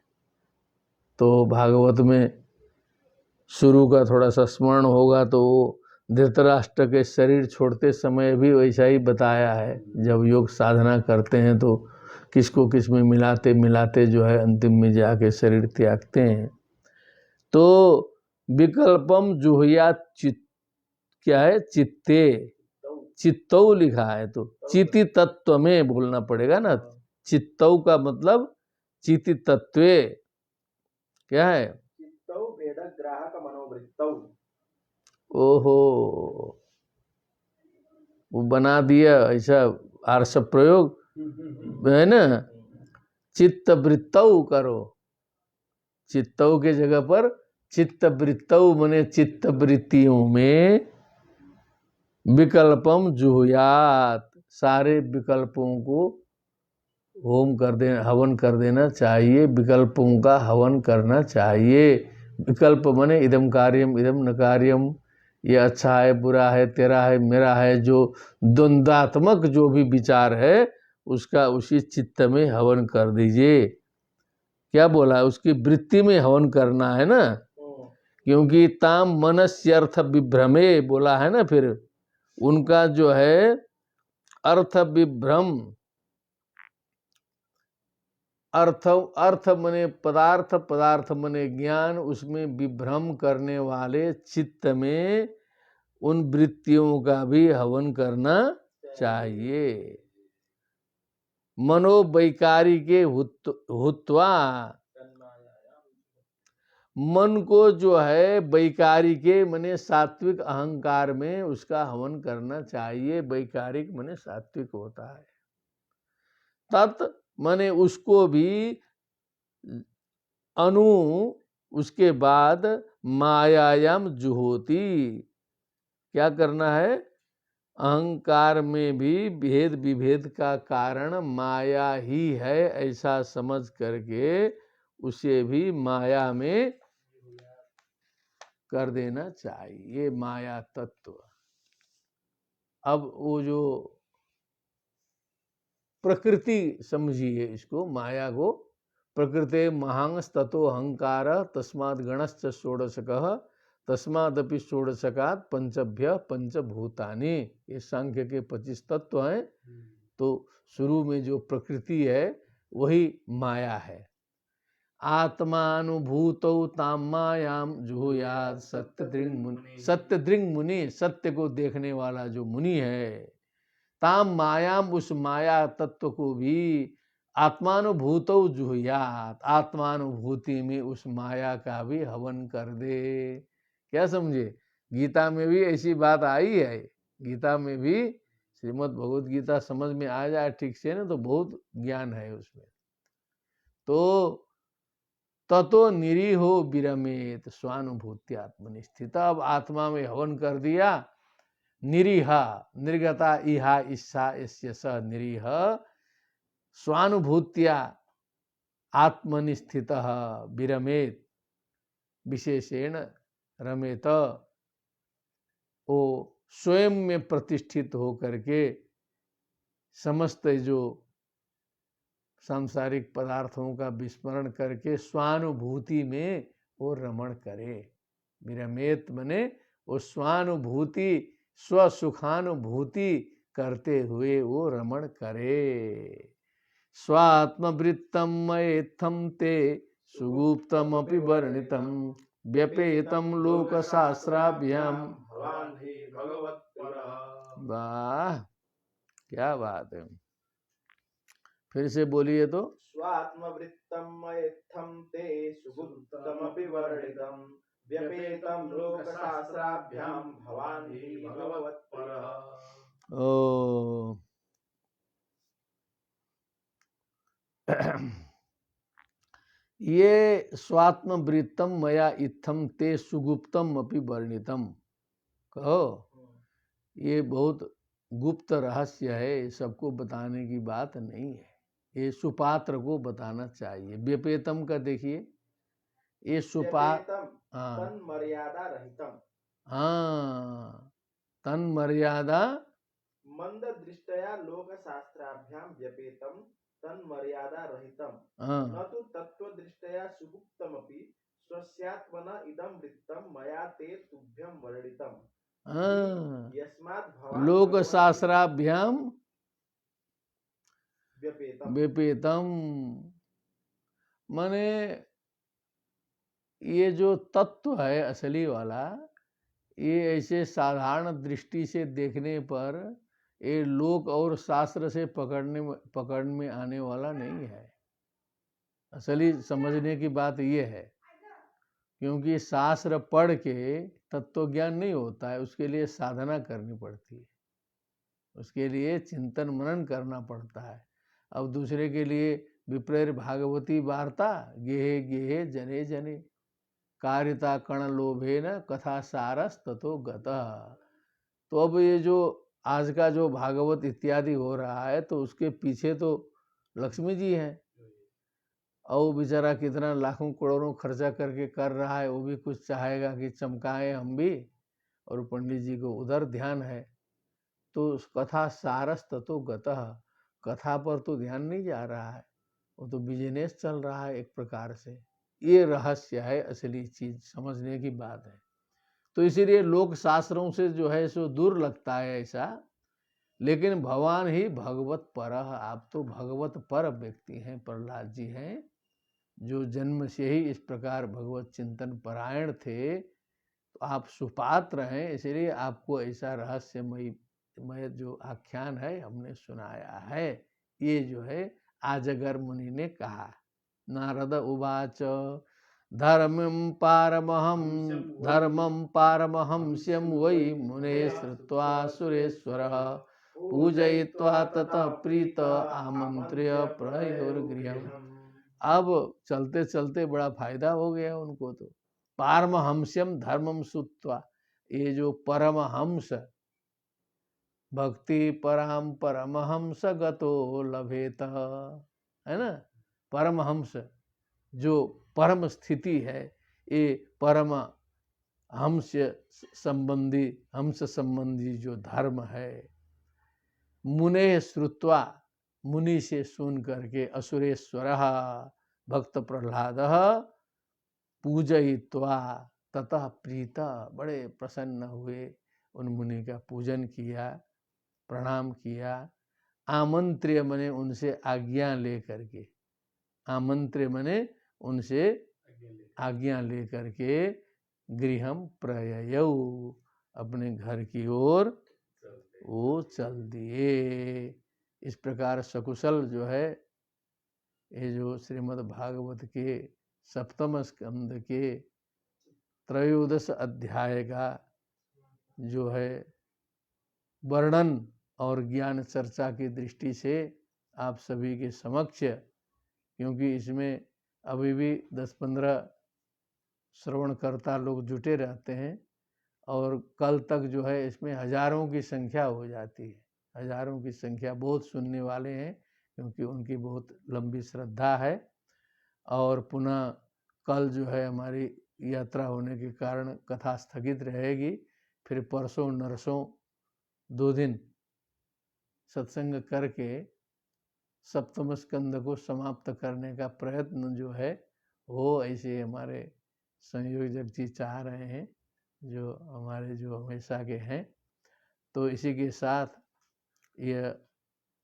तो भागवत में शुरू का थोड़ा सा स्मरण होगा तो वो धृतराष्ट्र के शरीर छोड़ते समय भी वैसा ही बताया है। जब योग साधना करते हैं तो किसको किस में मिलाते मिलाते जो है अंतिम में जाके शरीर त्यागते हैं। तो विकल्पम जुहुया चित क्या है, चित्ते, चित्तौ लिखा है तो चिति तत्व में बोलना पड़ेगा ना। चित्तौ का मतलब चिति तत्वे क्या है, चित्तौ वेदग्राहक मनोवृत्तौ। ओहो, वो बना दिया ऐसा आर्ष प्रयोग है ना। चित्त वृत्तौ करो, चित्तौ के जगह पर चित्त वृत्तौ मने चित्त वृत्तियों में विकल्पम जुहुयात, सारे विकल्पों को होम कर देना, हवन कर देना चाहिए। विकल्पों का हवन करना चाहिए। विकल्प मने इदम कार्यम इदम न कार्यम, ये अच्छा है बुरा है तेरा है मेरा है, जो द्वंद्वात्मक जो भी विचार है उसका उसी चित्त में हवन कर दीजिए। क्या बोला, उसकी वृत्ति में हवन करना है ना, क्योंकि ताम मनस्यर्थ विभ्रमे बोला है ना। फिर उनका जो है अर्थ विभ्रम, अर्थ मने पदार्थ, पदार्थ मने ज्ञान, उसमें विभ्रम करने वाले चित्त में उन वृत्तियों का भी हवन करना चाहिए। मनोवैकारिके हुत्वा, मन को जो है वैकारिके मने सात्विक अहंकार में उसका हवन करना चाहिए। वैकारिक मने सात्विक होता है। तत् मने उसको भी, अनु उसके बाद मायायाम जुहोती, क्या करना है, अहंकार में भी भेद विभेद का कारण माया ही है ऐसा समझ करके उसे भी माया में कर देना चाहिए, माया तत्व। अब वो जो प्रकृति समझिए इसको, माया को, प्रकृते महांस ततो अहंकार तस्माद् गणश्च षोडशकः तस्मादपि षोडशकात् पंचभ्य पंचभूतानि। ये सांख्य के 25 तत्व हैं। तो शुरू में जो प्रकृति है वही माया है। आत्मानुभूतौ ताम मायाम जुहुयात् सत्यदृङ् मुनि, सत्यदृङ् मुनि, सत्य को देखने वाला जो मुनि है, ताम मायाम उस माया तत्व को भी आत्मानुभूतौ जुहुयात्, आत्मानुभूति में उस माया का भी हवन कर दे। क्या समझे, गीता में भी ऐसी बात आई है। गीता में भी श्रीमद् भगवत गीता समझ में आ जाए ठीक से ना तो बहुत ज्ञान है उसमें। तो ततो निरीहो विरमेत स्वानुभूति आत्मनिस्थित, अब आत्मा में हवन कर दिया। निरीहा निर्गता इहा इच्छा इस्य स निरीह स्वानुभूत्या आत्मनिस्थित विरमेत, विशेषेण रमेत, वो स्वयं में प्रतिष्ठित हो करके समस्त जो सांसारिक पदार्थों का विस्मरण करके स्वानुभूति में वो रमण करे। विरमेत मने वो स्वानुभूति, स्वसुखानुभूति करते हुए वो रमण करे। स्वात्मवृत्तम मयेत्थम ते सुगुप्तम अपि वर्णितम व्यपेतम लोक शास्त्राभ्याम। वाह, क्या बात है। फिर से बोलिए तो। स्वात्मवृत्तम मयेत्थम ते सुगुप्तमपि वर्णितम व्यपेतम लोकशास्त्राभ्याम भवान् हि भगवत्परः। ओ ये स्वात्मवृत्तम मया इत्थम ते सुगुप्तम अपि वर्णितम, कहो ये बहुत गुप्त रहस्य है, सबको बताने की बात नहीं है। ये सुपात्र को बताना चाहिए। व्यपेतम का देखिए, ये व्यपेतम हाँ तन मर्यादा रहितम हाँ, तन मर्यादा मंद दृष्टया लोक शास्त्राभ्याम व्यपेतम तन मर्यादा रहितम हाँ न तो तत्व दृष्टया सुगुप्तमपि स्वस्यात्मना इदं वृत्तं मया ते तुभ्यं वर्णितम् हाँ, यस्मात् भवान् लोक भगवन् शास्त्राभ्याम व्यपेतम व्यपेतम, माने ये जो तत्व है असली वाला, ये ऐसे साधारण दृष्टि से देखने पर ये लोक और शास्त्र से पकड़ में आने वाला नहीं है। असली समझने की बात ये है, क्योंकि शास्त्र पढ़ के तत्व ज्ञान नहीं होता है, उसके लिए साधना करनी पड़ती है, उसके लिए चिंतन मनन करना पड़ता है। अब दूसरे के लिए विप्रेर भागवती वार्ता गेहे गेहे जने जने कार्यता कण लोभे न कथा सारस ततो गतः। तो अब ये जो आज का जो भागवत इत्यादि हो रहा है, तो उसके पीछे तो लक्ष्मी जी हैं, और वो बेचारा कितना लाखों करोड़ों खर्चा करके कर रहा है, वो भी कुछ चाहेगा कि चमकाए हम भी, और पंडित जी को उधर ध्यान है। तो उस कथा सारस ततो गतः, कथा पर तो ध्यान नहीं जा रहा है, वो तो बिजनेस चल रहा है एक प्रकार से। ये रहस्य है, असली चीज समझने की बात है। तो इसीलिए लोक शास्त्रों से जो है सो दूर लगता है ऐसा, लेकिन भगवान ही भगवत पर, आप तो भगवत पर व्यक्ति हैं, प्रहलाद जी हैं, जो जन्म से ही इस प्रकार भगवत चिंतन परायण थे। तो आप सुपात्र हैं, इसलिए आपको ऐसा रहस्यमय जो आख्यान है हमने सुनाया है। ये जो है आजगर मुनि ने कहा। नारद उवाच धर्मं पारमहंस्यं वै मुने श्रुत्वा सुरेश्वरः पूजयित्वा ततः प्रीत आमंत्र्य प्रयोर्गृहम्। अब चलते चलते बड़ा फायदा हो गया उनको। तो पारमहंस्यम धर्मम श्रुत्वा, ये जो परमहंस, भक्ति पराम परमहंस गतो लभेत, है ना, परमहंस जो परम स्थिति है, ये परम हंस संबंधी जो धर्म है, मुने श्रुत्वा, मुनि से सुन करके, असुरेश्वर भक्त प्रहलाद पूजयित्वा ततः प्रीत, बड़े प्रसन्न हुए, उन मुनि का पूजन किया, प्रणाम किया। आमंत्र्य मने उनसे आज्ञा लेकर के, आमंत्र्य मने उनसे आज्ञा लेकर के, गृहम प्रययौ, अपने घर की ओर वो चल दिए। इस प्रकार सकुशल जो है, ये जो श्रीमद् भागवत के सप्तम स्कंद के त्रयोदश अध्याय का जो है वर्णन और ज्ञान चर्चा की दृष्टि से आप सभी के समक्ष, क्योंकि इसमें अभी भी 10-15 श्रवणकर्ता लोग जुटे रहते हैं, और कल तक जो है इसमें हजारों की संख्या हो जाती है, हजारों की संख्या, बहुत सुनने वाले हैं, क्योंकि उनकी बहुत लंबी श्रद्धा है। और पुनः कल जो है हमारी यात्रा होने के कारण कथा स्थगित रहेगी, फिर परसों नरसों 2 दिन सत्संग करके सप्तम स्कंद को समाप्त करने का प्रयत्न जो है वो ऐसे हमारे संयोजक जी चाह रहे हैं, जो हमारे जो हमेशा के हैं। तो इसी के साथ यह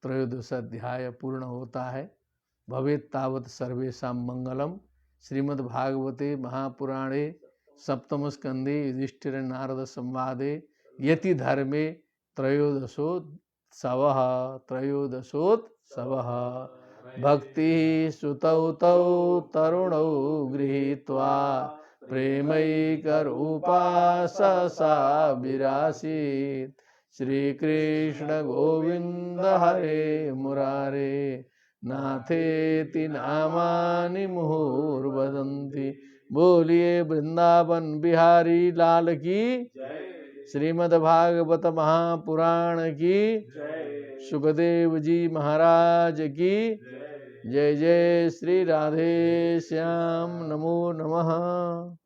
त्रयोदश अध्याय पूर्ण होता है। भवेत् तावत् सर्वेषां मंगलम। श्रीमद्भागवते महापुराणे सप्तम स्कंदे युधिष्ठिर नारद संवादे यति धर्मे त्रयोदशोत्सवः भक्ति सुतौ तौ तरुणौ गृहीत्वा प्रेमैकरूपा सा विरासीत्। श्रीकृष्ण गोविंद हरे मुरारे नाथेति नामानि मुहुर्वदन्ति। बोलिए वृंदावन बिहारी लाल की जय। श्रीमद् भागवत महापुराण की जय। सुखदेव जी महाराज की जय। जय जय श्री राधे श्याम नमो नमः।